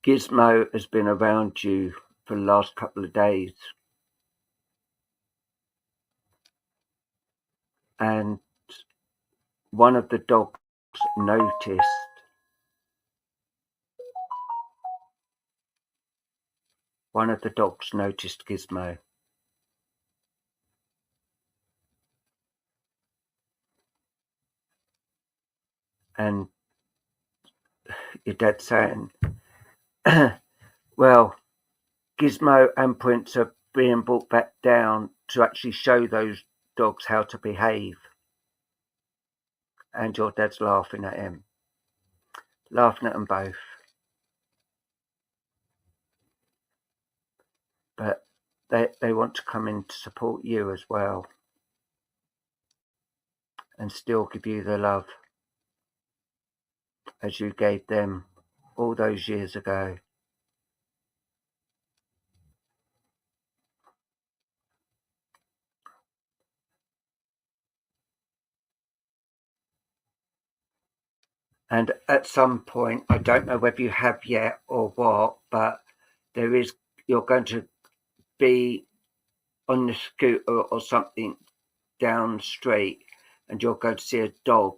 S1: Gizmo has been around you for the last couple of days. And one of the dogs noticed Gizmo. And your dad's saying, well, Gizmo and Prince are being brought back down to actually show those dogs how to behave. And your dad's laughing at him. Laughing at them both. But they want to come in to support you as well. And still give you the love as you gave them all those years ago. And at some point, I don't know whether you have yet or what, but you're going to be on the scooter or something down the street, and you're going to see a dog.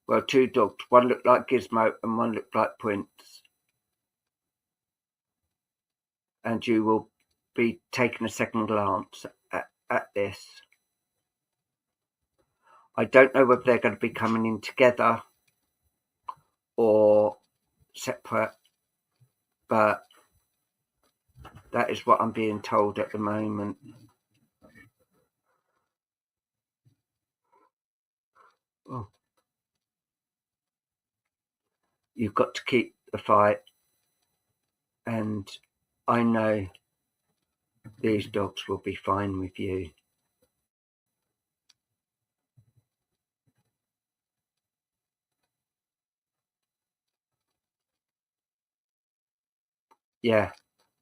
S1: Well, two dogs. One looked like Gizmo and one looked like Prince. And you will be taking a second glance at this. I don't know whether they're going to be coming in together or separate, but that is what I'm being told at the moment. Oh. You've got to keep the fight, and I know these dogs will be fine with you. Yeah,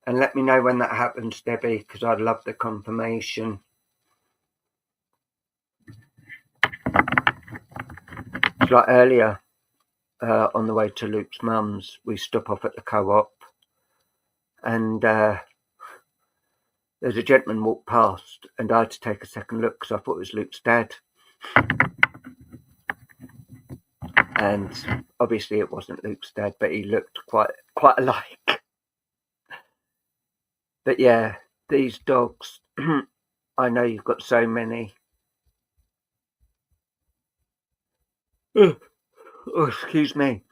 S1: and let me know when that happens, Debbie, because I'd love the confirmation. It's like earlier, on the way to Luke's mum's, we stop off at the co-op, and there's a gentleman walked past, and I had to take a second look because I thought it was Luke's dad. And obviously it wasn't Luke's dad, but he looked quite alike. But yeah, these dogs, I know you've got so many. Oh, excuse me.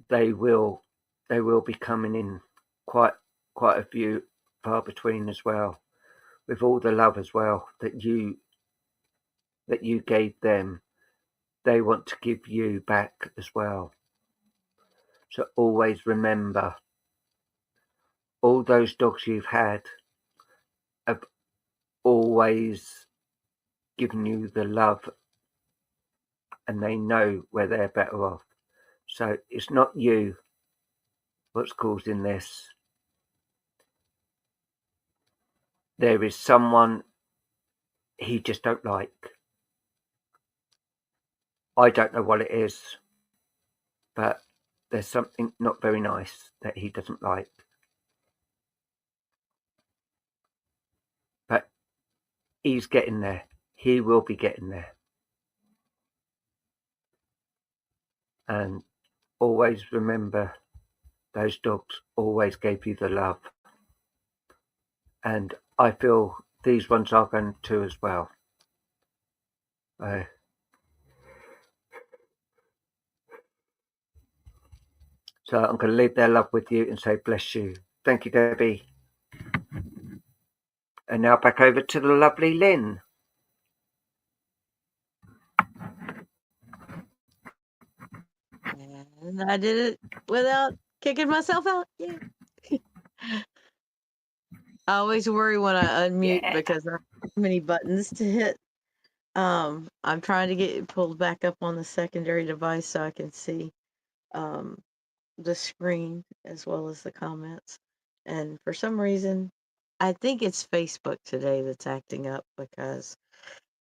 S1: They will be coming in quite a few, far between as well, with all the love as well that you gave them. They want to give you back as well. So always remember, all those dogs you've had have always given you the love, and they know where they're better off. So it's not you what's causing this. There is someone he just don't like. I don't know what it is, but there's something not very nice that he doesn't like. But he's getting there. He will be getting there. And always remember, those dogs always gave you the love. And I feel these ones are going to as well. So I'm going to leave their love with you and say bless you. Thank you, Debbie. And now back over to the lovely Lynn.
S2: And I did it without kicking myself out. Yeah. I always worry when I unmute because there are too many buttons to hit. I'm trying to get it pulled back up on the secondary device so I can see the screen as well as the comments. And for some reason, I think it's Facebook today that's acting up because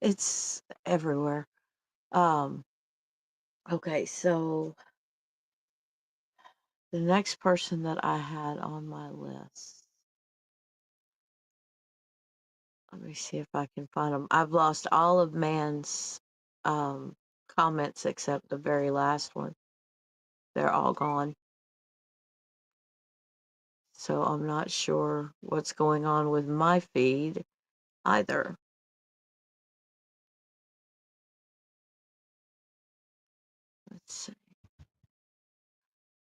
S2: it's everywhere. Okay, so the next person that I had on my list. Let me see if I can find them. I've lost all of Man's comments except the very last one. They're all gone. So I'm not sure what's going on with my feed either. Let's see.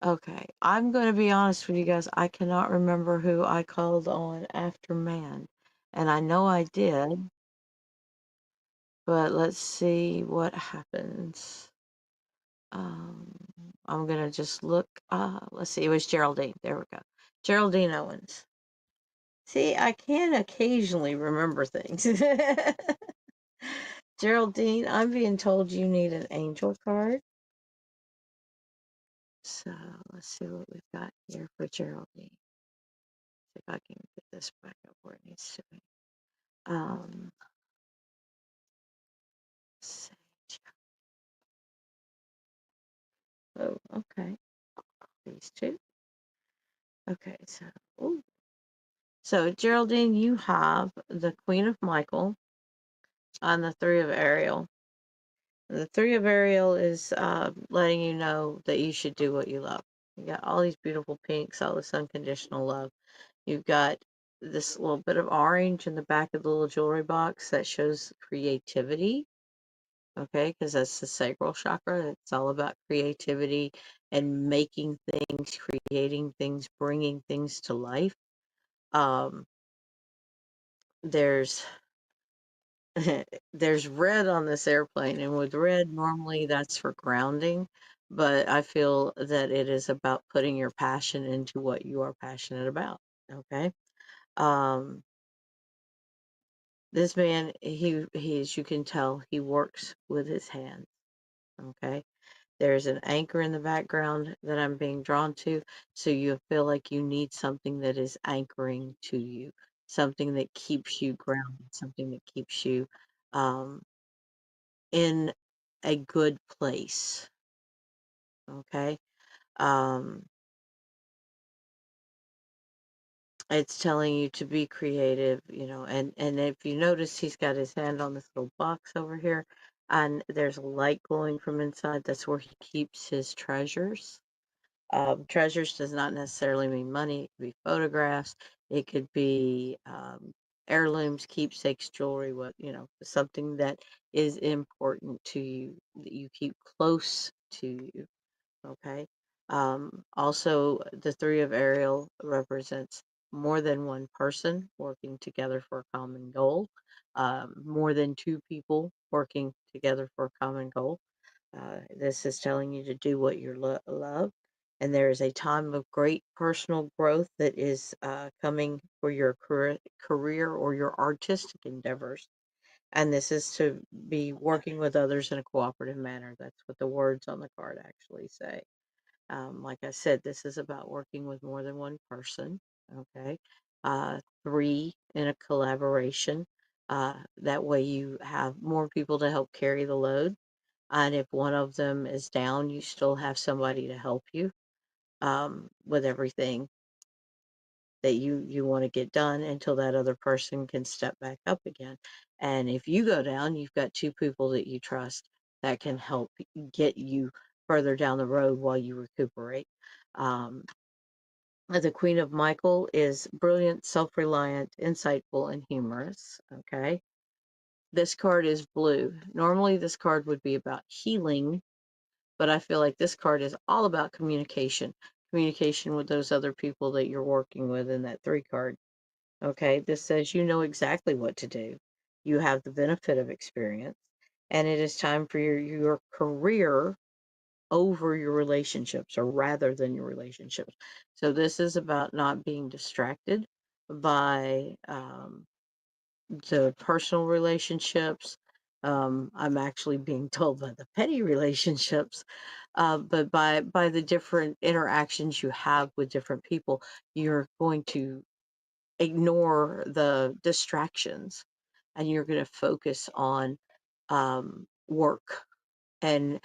S2: Okay, I'm going to be honest with you guys. I cannot remember who I called on after Man. And I know I did. But let's see what happens. I'm going to just look. Let's see. It was Geraldine. There we go. Geraldine Owens. See, I can occasionally remember things. Geraldine, I'm being told you need an angel card. So let's see what we've got here for Geraldine. See if I can get this back up where it needs to be. Sage. Oh, okay. These two. Okay, so ooh. So Geraldine, you have the Queen of Michael on the Three of Ariel. And the Three of Ariel is letting you know that you should do what you love. You got all these beautiful pinks, all this unconditional love. You've got this little bit of orange in the back of the little jewelry box that shows creativity. Okay, because that's the sacral chakra. It's all about creativity and making things, creating things, bringing things to life. Um, there's there's red on this airplane, and with red, normally that's for grounding, but I feel that it is about putting your passion into what you are passionate about. Okay. Um, this man, he, as you can tell, he works with his hands. Okay. There's an anchor in the background that I'm being drawn to, so you feel like you need something that is anchoring to you, something that keeps you grounded, something that keeps you um, in a good place. Okay. Um, it's telling you to be creative, and if you notice, he's got his hand on this little box over here, and there's a light glowing from inside. That's where he keeps his treasures. Treasures does not necessarily mean money. It could be photographs. It could be heirlooms, keepsakes, jewelry. Something that is important to you that you keep close to you. Okay. Also, the Three of Ariel represents more than one person working together for a common goal, more than two people working together for a common goal. This is telling you to do what you love. And there is a time of great personal growth that is coming for your career or your artistic endeavors. And this is to be working with others in a cooperative manner. That's what the words on the card actually say. Like I said, this is about working with more than one person. Okay. Three in a collaboration. That way you have more people to help carry the load. And if one of them is down, you still have somebody to help you with everything that you want to get done until that other person can step back up again. And if you go down, you've got two people that you trust that can help get you further down the road while you recuperate. Um, the Queen of Michael is brilliant, self-reliant, insightful, and humorous. Okay. This card is blue. Normally, this card would be about healing, but I feel like this card is all about communication with those other people that you're working with in that three card. Okay, this says you know exactly what to do. You have the benefit of experience, and it is time for your career over your relationships, or rather than your relationships. So this is about not being distracted by the personal relationships. I'm actually being told by the petty relationships, but by the different interactions you have with different people, you're going to ignore the distractions, and you're going to focus on work. And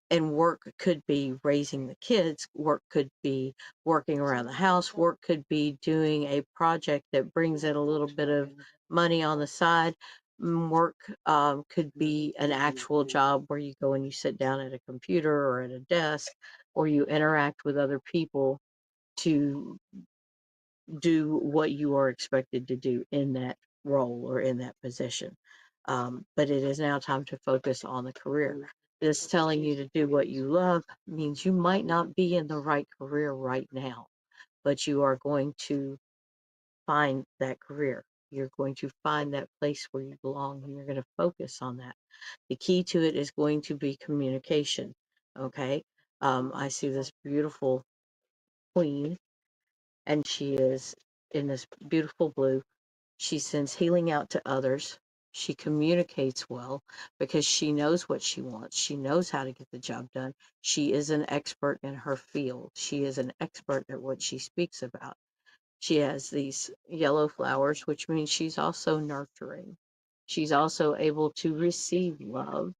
S2: and work could be raising the kids, work could be working around the house, work could be doing a project that brings in a little bit of money on the side. Work could be an actual job where you go and you sit down at a computer or at a desk, or you interact with other people to do what you are expected to do in that role or in that position. But it is now time to focus on the career. This telling you to do what you love means you might not be in the right career right now, but you are going to find that career. You're going to find that place where you belong, and you're going to focus on that. The key to it is going to be communication. Okay. I see this beautiful queen, and she is in this beautiful blue. She sends healing out to others. She communicates well because she knows what she wants. She knows how to get the job done. She is an expert in her field. She is an expert at what she speaks about. She has these yellow flowers, which means she's also nurturing. She's also able to receive love.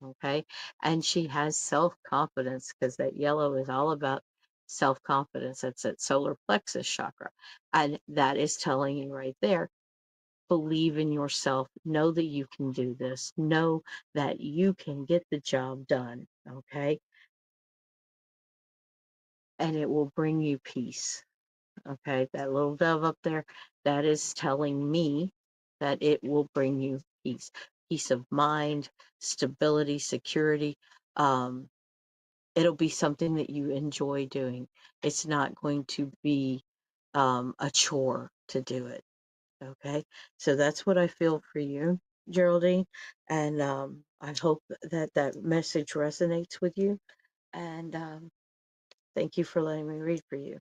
S2: Okay. And she has self-confidence because that yellow is all about self-confidence. That's that solar plexus chakra. And that is telling you right there, believe in yourself. Know that you can do this. Know that you can get the job done. Okay. And it will bring you peace. Okay. That little dove up there, that is telling me that it will bring you peace of mind, stability, security. It'll be something that you enjoy doing. It's not going to be a chore to do it. Okay. So that's what I feel for you, Geraldine. And I hope that that message resonates with you. And thank you for letting me read for you.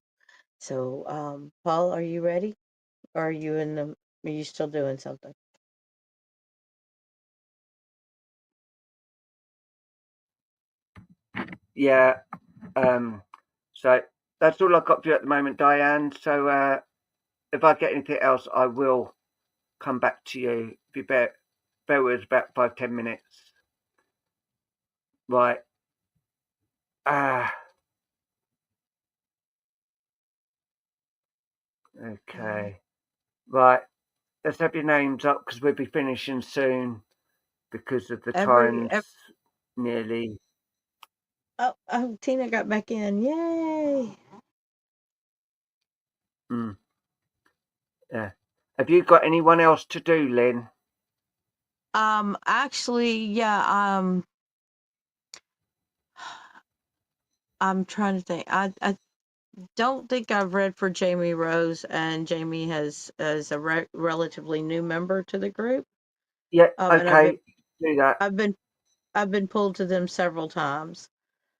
S2: So, Paul, are you ready? Or are you still doing something?
S1: Yeah. So that's all I've got for you at the moment, Diane. So if I get anything else, I will come back to you. If you bear with us about 5-10 minutes. Right. Okay. Right. Let's have your names up because we'll be finishing soon because of the times nearly.
S2: Oh, Tina got back in. Yay.
S1: Yeah. Have you got anyone else to do, Lynn?
S2: Actually, yeah, I'm trying to think. I don't think I've read for Jamie Rose, and Jamie is a relatively new member to the group.
S1: Yeah.
S2: And
S1: Okay. Do that.
S2: I've been pulled to them several times.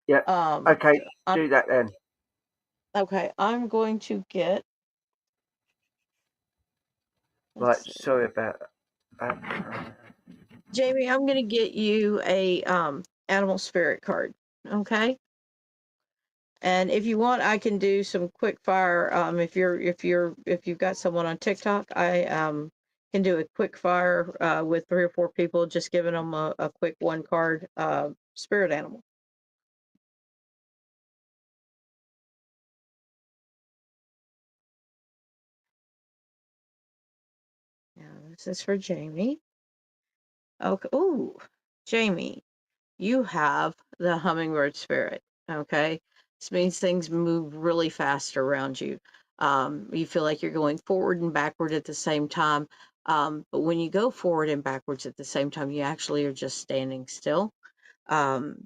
S1: Yeah. Okay.
S2: I'm,
S1: Do that then.
S2: okay, I'm going to get.
S1: Right.
S2: See.
S1: Sorry about that.
S2: Jamie, I'm going to get you a animal spirit card. Okay. And if you want, I can do some quick fire. If you've got someone on TikTok, I can do a quick fire with 3 or 4 people, just giving them a quick 1 card spirit animal. Now this is for Jamie. Okay. Ooh, Jamie, you have the hummingbird spirit. Okay. This means things move really fast around you. You feel like you're going forward and backward at the same time. But when you go forward and backwards at the same time, you actually are just standing still.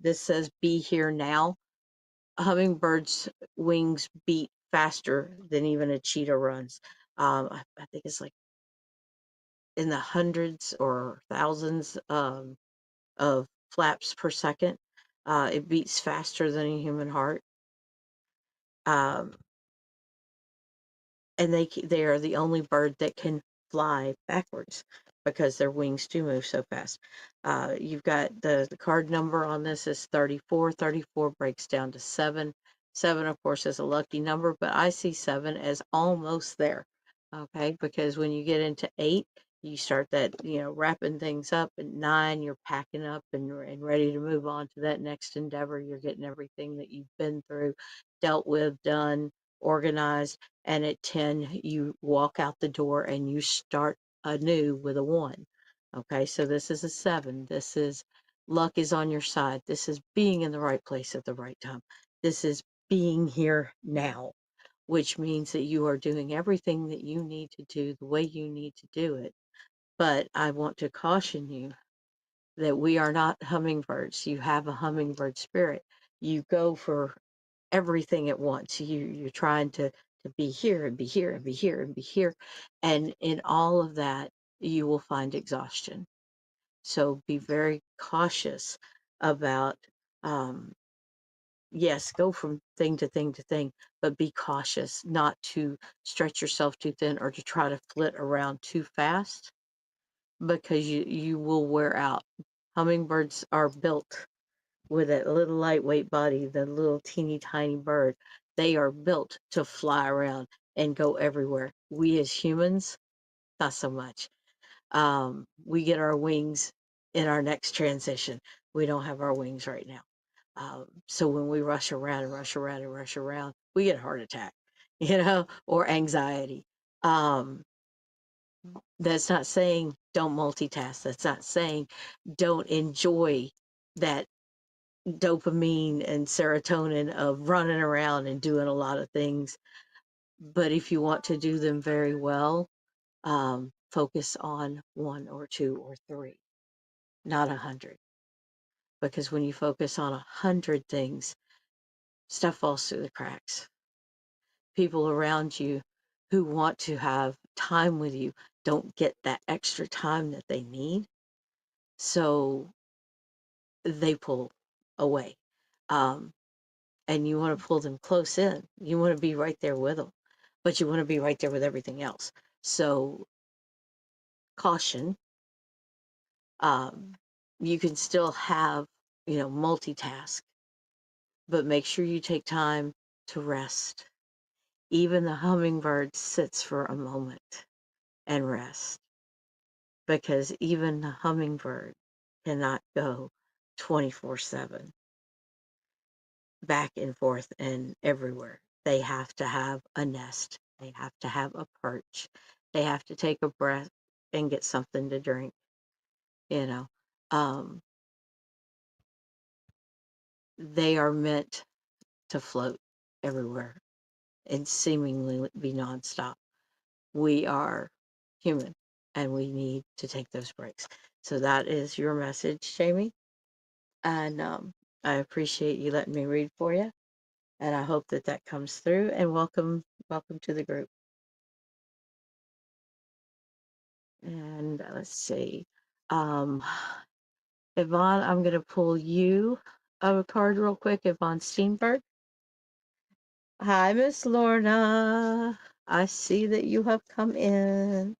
S2: This says be here now. A hummingbird's wings beat faster than even a cheetah runs. I think it's like in the hundreds or thousands of flaps per second. It beats faster than a human heart. Um, and they are the only bird that can fly backwards because their wings do move so fast. You've got the card number on this is 34. 34 breaks down to 7. 7, of course, is a lucky number, but I see 7 as almost there. Okay, because when you get into 8, you start that, wrapping things up. At 9, you're packing up and ready to move on to that next endeavor. You're getting everything that you've been through, dealt with, done, organized. And at 10, you walk out the door and you start anew with a 1. Okay, so this is a 7. This is luck is on your side. This is being in the right place at the right time. This is being here now, which means that you are doing everything that you need to do the way you need to do it. But I want to caution you that we are not hummingbirds. You have a hummingbird spirit. You go for everything at once. You're trying to be here and be here and be here and be here. And in all of that, you will find exhaustion. So be very cautious about, um, yes, go from thing to thing to thing, but be cautious not to stretch yourself too thin or to try to flit around too fast because you will wear out. Hummingbirds are built with that little lightweight body, the little teeny tiny bird. They are built to fly around and go everywhere. We as humans, not so much. We get our wings in our next transition. We don't have our wings right now. So when we rush around and rush around and rush around, we get a heart attack, or anxiety. Um, that's not saying don't multitask. That's not saying don't enjoy that dopamine and serotonin of running around and doing a lot of things. But if you want to do them very well, focus on 1 or 2 or 3, not 100. Because when you focus on 100 things, stuff falls through the cracks. People around you who want to have time with you don't get that extra time that they need. So they pull away. And you want to pull them close in. You want to be right there with them, but you want to be right there with everything else. So caution. You can still have, multitask, but make sure you take time to rest. Even the hummingbird sits for a moment and rests, because even the hummingbird cannot go 24/7 back and forth and everywhere. They have to have a nest. They have to have a perch. They have to take a breath and get something to drink, you know. Um, they are meant to float everywhere and seemingly be nonstop. We are human and we need to take those breaks. So that is your message, Jamie. And I appreciate you letting me read for you. And I hope that that comes through. And welcome to the group. And let's see. Um, Yvonne, I'm going to pull you a card real quick. Yvonne Steenberg. Hi, Miss Lorna. I see that you have come in.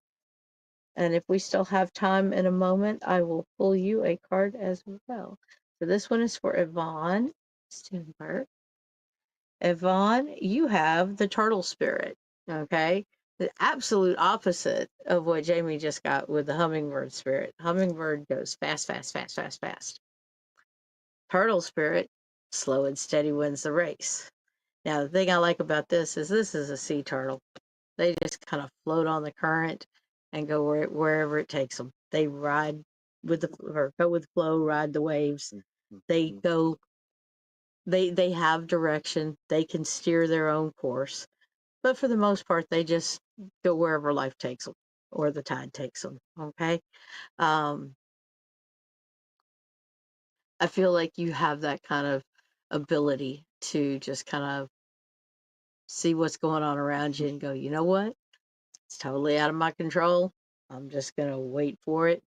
S2: And if we still have time in a moment, I will pull you a card as well. So this one is for Yvonne Steenberg. Yvonne, you have the turtle spirit, okay? The absolute opposite of what Jamie just got with the hummingbird spirit. Hummingbird goes fast, fast, fast, fast, fast. Turtle spirit, slow and steady wins the race. Now, the thing I like about this is a sea turtle. They just kind of float on the current and go wherever it takes them. They ride with go with the flow, ride the waves. They go. They have direction. They can steer their own course, but for the most part, they just go wherever life takes them or the tide takes them. Okay. Um, I feel like you have that kind of ability to just kind of see what's going on around you and go, you know what? It's totally out of my control. I'm just going to wait for it,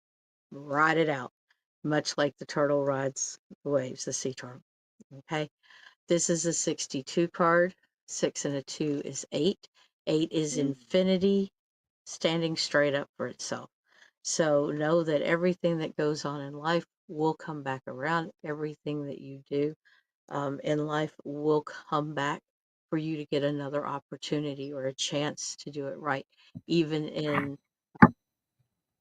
S2: ride it out, much like the turtle rides the waves, the sea turtle. Okay. This is a 62 card. 6 and a 2 is 8. 8 is infinity, standing straight up for itself. So know that everything that goes on in life will come back around. Everything that you do in life will come back for you to get another opportunity or a chance to do it right. Even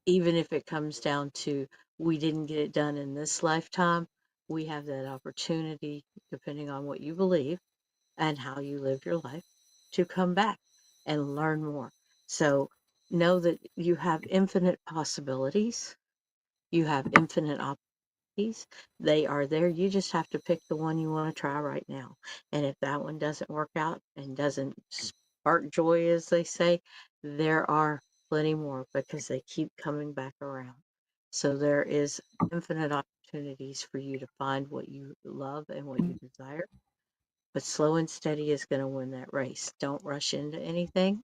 S2: if it comes down to we didn't get it done in this lifetime, we have that opportunity, depending on what you believe and how you live your life, to come back and learn more. So know that you have infinite possibilities. You have infinite opportunities. They are there. You just have to pick the one you want to try right now. And if that one doesn't work out and doesn't spark joy, as they say, there are plenty more because they keep coming back around. So there is infinite opportunities for you to find what you love and what you desire. But slow and steady is going to win that race. Don't rush into anything.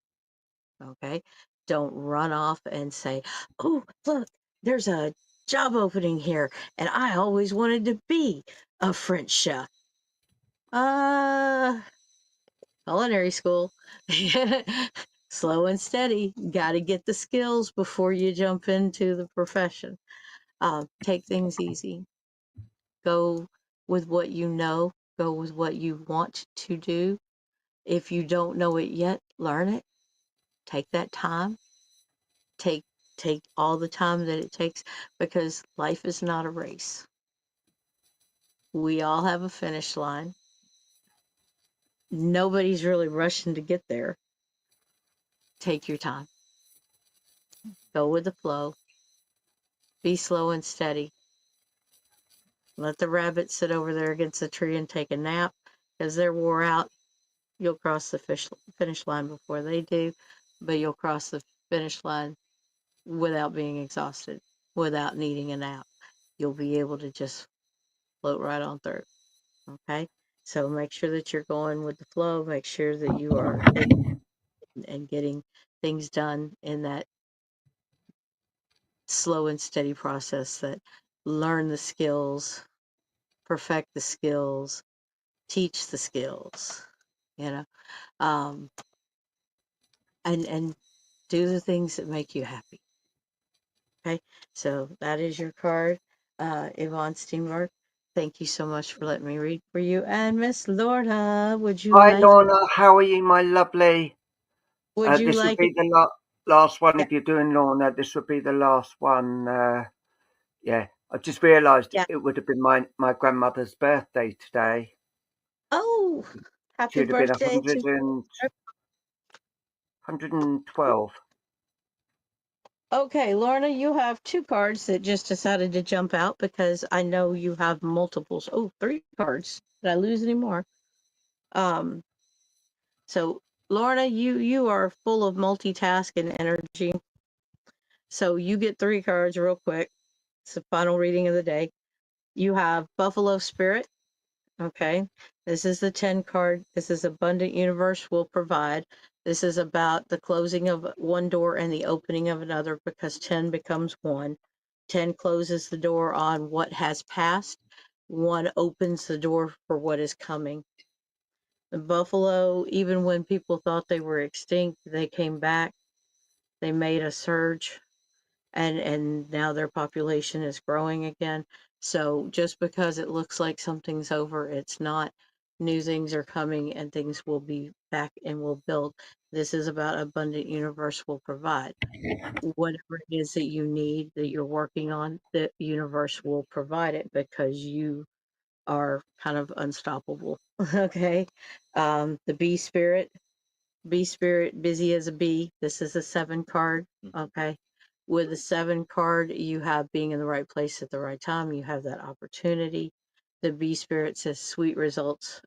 S2: Okay. Don't run off and say, oh, look, there's a job opening here, and I always wanted to be a French chef. Culinary school. Slow and steady. Got to get the skills before you jump into the profession. Take things easy. Go with what you know. Go with what you want to do. If you don't know it yet, learn it. Take that time. Take all the time that it takes, because life is not a race. We all have a finish line. Nobody's really rushing to get there. Take your time. Go with the flow. Be slow and steady. Let the rabbit sit over there against the tree and take a nap. As they're wore out, you'll cross the finish line before they do, but you'll cross the finish line without being exhausted, without needing a nap. You'll be able to just float right on through. Okay? So make sure that you're going with the flow. Make sure that you are taking and getting things done in that slow and steady process that learn the skills, perfect the skills, teach the skills, you know, um, and do the things that make you happy. Okay, so that is your card, Yvonne Steenberg. Thank you so much for letting me read for you. And Miss Lorna, would you
S1: Hi,
S2: like?
S1: Lorna. How are you, my lovely?
S2: Would you
S1: This would
S2: like?
S1: be the last one.
S2: Yeah,
S1: If you're doing Lorna, this would be the last one. Yeah, I just realised
S2: yeah.
S1: it would have been my grandmother's birthday today.
S2: Oh,
S1: She
S2: happy
S1: would have been
S2: birthday to.
S1: 112.
S2: Okay, Lorna, you have two cards that just decided to jump out because I know you have multiples. Oh, three cards. Did I lose any more? Um, so Lorna, you are full of multitasking energy. So you get three cards real quick. It's the final reading of the day. You have Buffalo Spirit. Okay. This is the 10 card. This is Abundant Universe will provide. This is about the closing of one door and the opening of another because 10 becomes 1. 10 closes the door on what has passed. 1 opens the door for what is coming. The buffalo, even when people thought they were extinct, they came back. They made a surge, and now their population is growing again. So just because it looks like something's over, it's not. New things are coming and things will be back and will build. This is about Abundant Universe will provide. Whatever it is that you need, that you're working on, the universe will provide it because you are kind of unstoppable. Okay. The bee spirit, busy as a bee. This is a 7 card. Okay. With the 7 card, you have being in the right place at the right time. You have that opportunity. The bee spirit says sweet results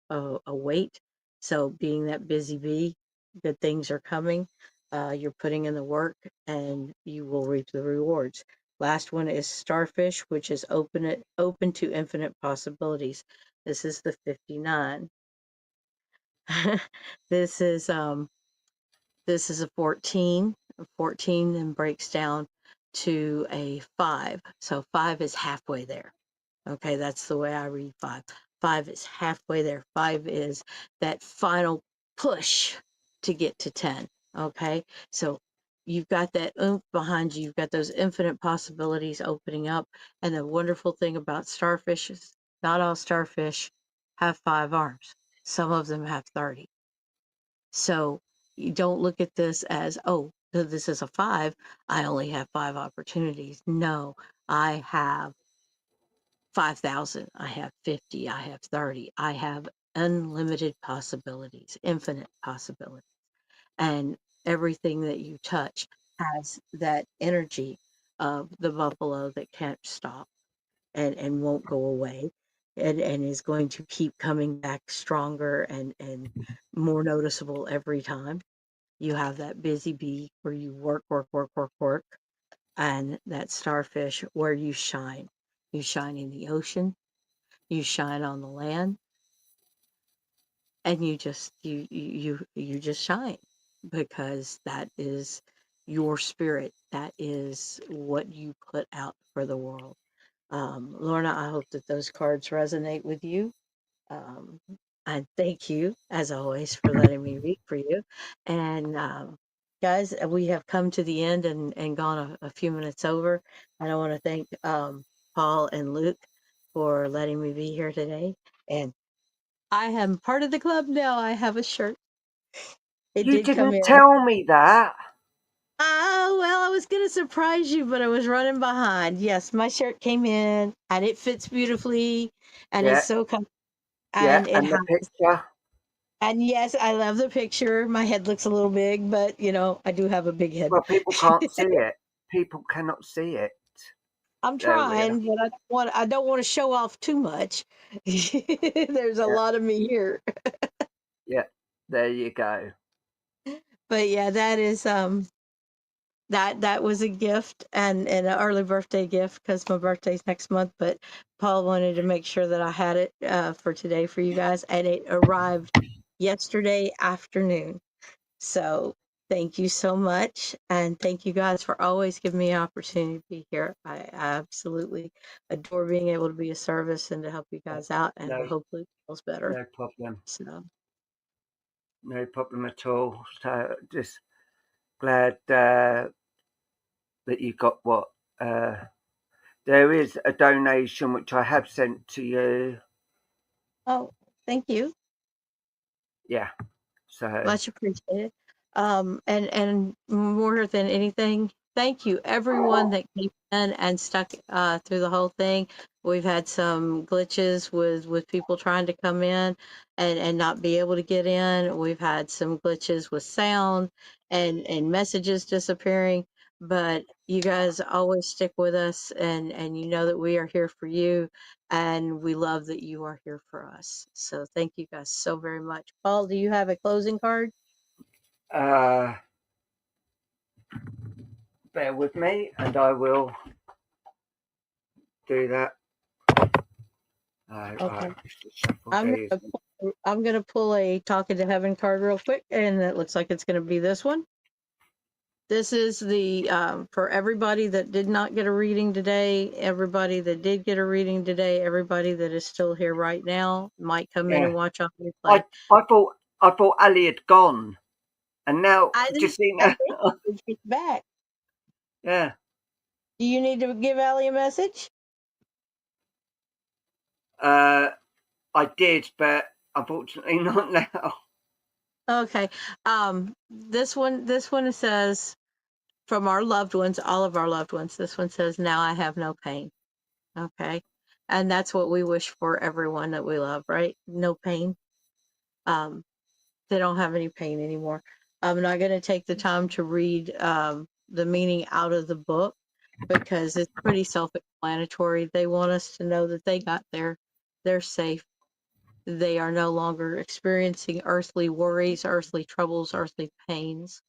S2: await. So being that busy bee, good things are coming. You're putting in the work and you will reap the rewards. Last one is starfish, which is open to infinite possibilities. This is the 59. This is this is a 14. A 14 then breaks down to a 5. So 5 is halfway there. Okay, that's the way I read 5. 5 is halfway there. 5 is that final push to get to 10. Okay, so you've got that oomph behind you. You've got those infinite possibilities opening up. And the wonderful thing about starfish is not all starfish have 5 arms. Some of them have 30. So you don't look at this as, oh, this is a 5. I only have 5 opportunities. No, I have 5,000. I have 50. I have 30. I have unlimited possibilities, infinite possibilities. And everything that you touch has that energy of the buffalo that can't stop and won't go away and is going to keep coming back stronger and more noticeable every time. You have that busy bee where you work, work, work, work, work, and that starfish where you shine. You shine in the ocean, you shine on the land, and you just shine because that is your spirit. That is what you put out for the world. Lorna, I hope that those cards resonate with you. Um, and thank you, as always, for letting me read for you. And guys, we have come to the end and gone a few minutes over. And I want to thank Paul and Luke for letting me be here today. And I am part of the club now. I have a shirt. It
S1: You
S2: did come
S1: didn't
S2: in.
S1: tell me that.
S2: Well, I was going to surprise you, but I was running behind. Yes, my shirt came in and it fits beautifully and it's
S1: Yeah,
S2: so comfortable.
S1: yeah,
S2: And it
S1: and the
S2: has,
S1: picture.
S2: and yes, I love the picture. My head looks a little big, but I do have a big head.
S1: Well, people can't see it. People cannot see it.
S2: I'm
S1: There we are.
S2: trying, but I don't want to show off too much. There's a
S1: Yeah,
S2: lot of me here.
S1: yeah. There you go.
S2: But yeah, that is that was a gift and an early birthday gift because my birthday's next month. But Paul wanted to make sure that I had it for today for you guys, and it arrived yesterday afternoon. So thank you so much, and thank you guys for always giving me an opportunity to be here. I absolutely adore being able to be of service and to help you guys out, and
S1: No,
S2: hopefully it feels better.
S1: no problem.
S2: So
S1: No problem at all. So just glad that you got what. There is a donation which I have sent to you.
S2: oh, thank you.
S1: Yeah. So
S2: Much appreciated. And more than anything, thank you everyone that came in and stuck through the whole thing. We've had some glitches with people trying to come in and not be able to get in. We've had some glitches with sound and messages disappearing. But you guys always stick with us, and you know that we are here for you, and we love that you are here for us. So thank you guys so very much. Paul, do you have a closing card?
S1: uh, bear with me, and I will do that.
S2: Okay.
S1: Right, just shuffle
S2: I'm
S1: these.
S2: gonna I'm gonna pull a Talking to Heaven card real quick, and it looks like it's gonna be this one. This is the for everybody that did not get a reading today, everybody that did get a reading today, everybody that is still here right now might come in
S1: Yeah,
S2: and watch on replay.
S1: I thought Ali had gone, and now
S2: I think
S1: Justina.
S2: she's back.
S1: Yeah.
S2: Do you need to give Allie a message?
S1: I did, but unfortunately not now.
S2: Okay. This one says from our loved ones, all of our loved ones. This one says, "Now I have no pain." Okay. And that's what we wish for everyone that we love, right? No pain. Um, they don't have any pain anymore. I'm not going to take the time to read the meaning out of the book because it's pretty self-explanatory. They want us to know that they got there. They're safe. They are no longer experiencing earthly worries, earthly troubles, earthly pains.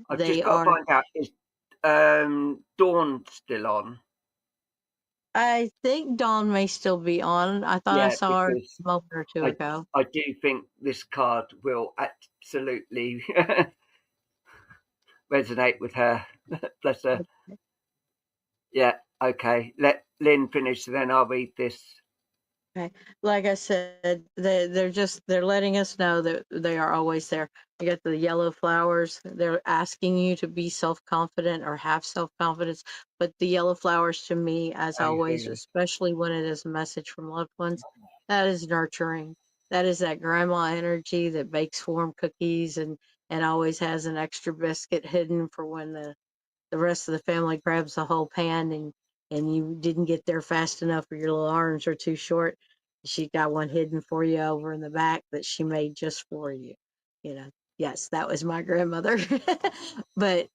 S1: I've just
S2: They
S1: got to
S2: are,
S1: find out is Dawn still on?
S2: I think Dawn may still be on. I thought I
S1: Yeah,
S2: saw her
S1: because
S2: a moment or two
S1: I
S2: ago.
S1: I do think this card will absolutely resonate with her. Bless her. Yeah. Okay. Let Lynn finish, then I'll read this.
S2: Okay. Like I said, they're letting us know that they are always there. You got the yellow flowers. They're asking you to be self-confident or have self-confidence. But the yellow flowers to me, as
S1: I
S2: always,
S1: hear.
S2: especially when it is a message from loved ones, that is nurturing. That is that grandma energy that bakes warm cookies and always has an extra biscuit hidden for when the rest of the family grabs the whole pan and you didn't get there fast enough or your little arms are too short. She got one hidden for you over in the back that she made just for you. Yes, that was my grandmother. But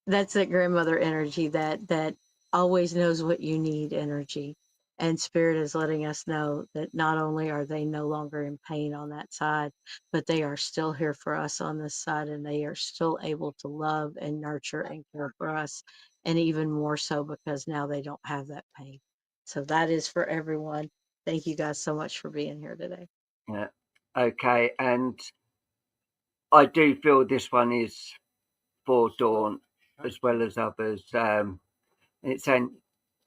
S2: that's that grandmother energy that always knows what you need energy. And spirit is letting us know that not only are they no longer in pain on that side, but they are still here for us on this side, and they are still able to love and nurture and care for us, and even more so because now they don't have that pain. So that is for everyone. Thank you guys so much for being here today.
S1: Yeah. Okay. And I do feel this one is for Dawn as well as others. It's saying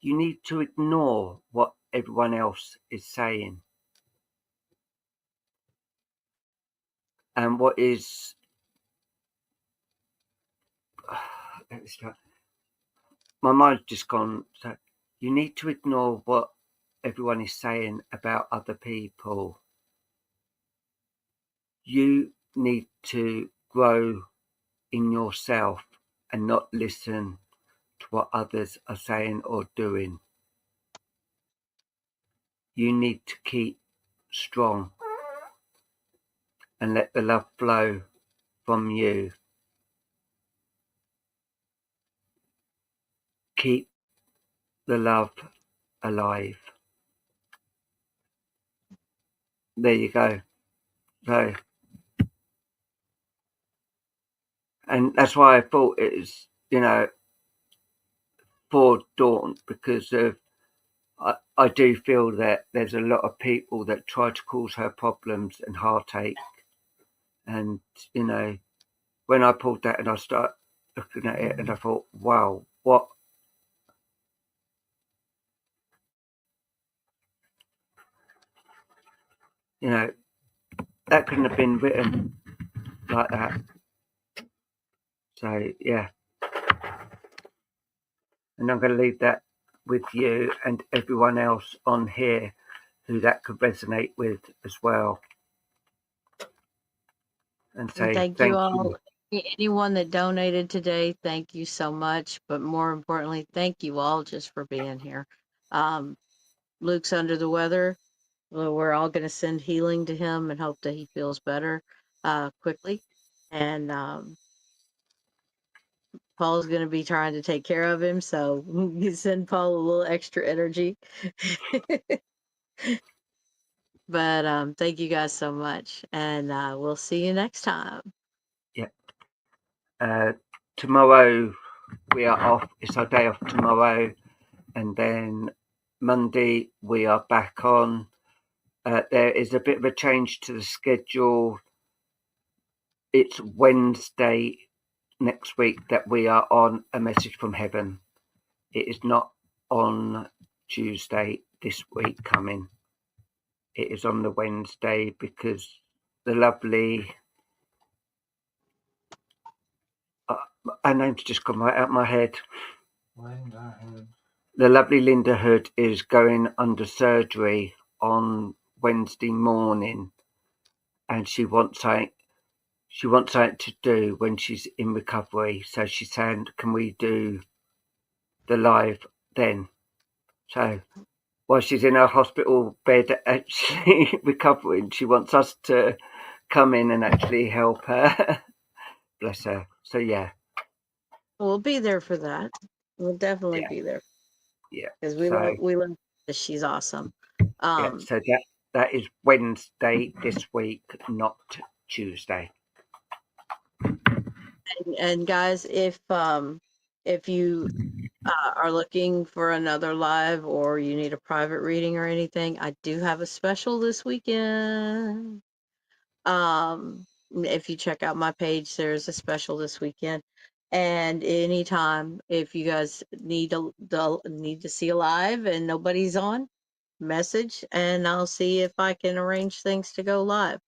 S1: you need to ignore what everyone else is saying. And what is my mind's just gone. So you need to ignore what everyone is saying about other people. You need to grow in yourself and not listen to what others are saying or doing. You need to keep strong and let the love flow from you. Keep the love alive. There you go. So, and that's why I thought it was, for Dawn, because of I do feel that there's a lot of people that try to cause her problems and heartache. And, when I pulled that and I started looking at it and I thought, wow, what? That couldn't have been written like that. So, yeah. And I'm going to leave that with you and everyone else on here who that could resonate with as well. And say
S2: Thank you all. Anyone that donated today, thank you so much. But more importantly, thank you all just for being here. Luke's under the weather. Well, we're all going to send healing to him and hope that he feels better quickly. And Paul's going to be trying to take care of him, so you send Paul a little extra energy. But thank you guys so much, and we'll see you next time.
S1: Yeah. Tomorrow we are off. It's our day off tomorrow, and then Monday we are back on. There is a bit of a change to the schedule. It's Wednesday next week that we are on A Message from Heaven. It is not on Tuesday this week coming. It is on the Wednesday because the lovely her name's just come right out of my head.
S4: Linda Hood.
S1: The lovely Linda Hood is going under surgery on Wednesday morning, and she wants something to do when she's in recovery. So she's saying, can we do the live then? So while she's in her hospital bed actually recovering, she wants us to come in and actually help her. Bless her. So yeah.
S2: We'll be there for that. We'll definitely be there.
S1: Yeah.
S2: Because we love her. She's awesome.
S1: Yeah, so that is Wednesday this week, not Tuesday.
S2: And guys, if you are looking for another live or you need a private reading or anything, I do have a special this weekend. If you check out my page, there's a special this weekend. And anytime, if you guys need to see a live and nobody's on, message and I'll see if I can arrange things to go live.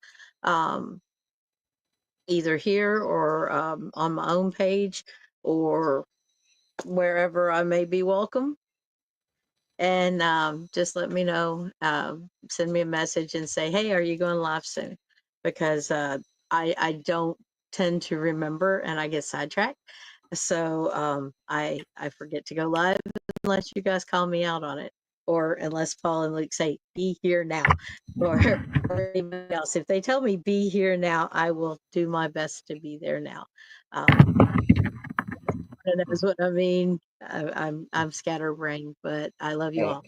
S2: Either here or on my own page or wherever I may be welcome. And just let me know, send me a message and say, hey, are you going live soon? Because I don't tend to remember and I get sidetracked. So I forget to go live unless you guys call me out on it. Or unless Paul and Luke say, be here now. Or anybody else. If they tell me be here now, I will do my best to be there now. Knows what I mean. I'm scatterbrained, but I love you all.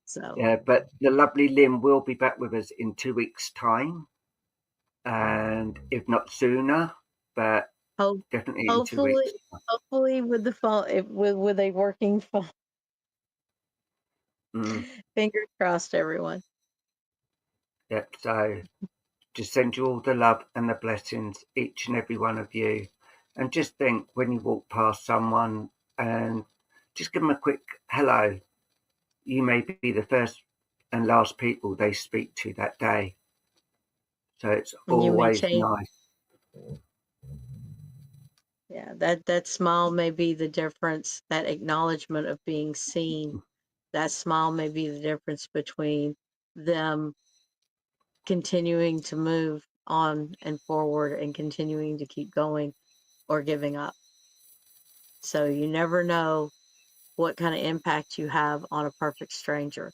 S2: So
S1: yeah, but the lovely Lynn will be back with us in 2 weeks' time, and if not sooner, but definitely in 2 weeks.
S2: Hopefully, with the fall, with a working phone. Fingers crossed, everyone.
S1: Yep. So just send you all the love and the blessings, each and every one of you, and just think when you walk past someone and just give them a quick hello. You may be the first and last people they speak to that day. So it's always nice.
S2: Yeah, that smile may be the difference, that acknowledgement of being seen. That smile may be the difference between them continuing to move on and forward and continuing to keep going or giving up. So you never know what kind of impact you have on a perfect stranger.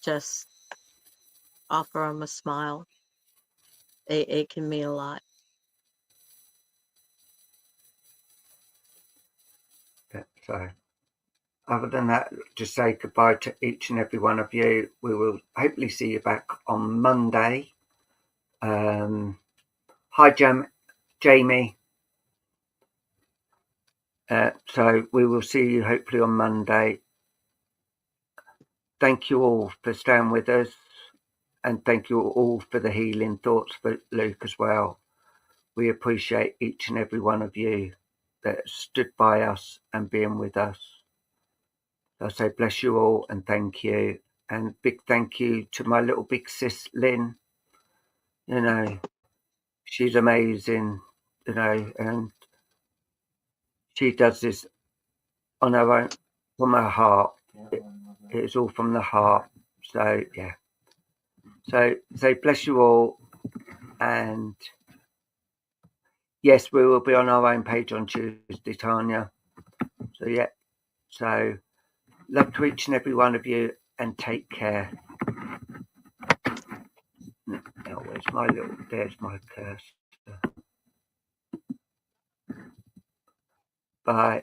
S2: Just offer them a smile. It can mean a lot.
S1: Yeah, so other than that, just say goodbye to each and every one of you. We will hopefully see you back on Monday. Hi, Jamie. So we will see you hopefully on Monday. Thank you all for staying with us, and thank you all for the healing thoughts for Luke as well. We appreciate each and every one of you that stood by us and being with us. I say bless you all and thank you, and big thank you to my little big sis Lynn. You know, she's amazing, you know, and she does this on her own, from her heart. It's all from the heart. So yeah. So bless you all, and yes, we will be on our own page on Tuesday, Tanya. So yeah. So love to each and every one of you, and take care. Now, there's my curse. Bye.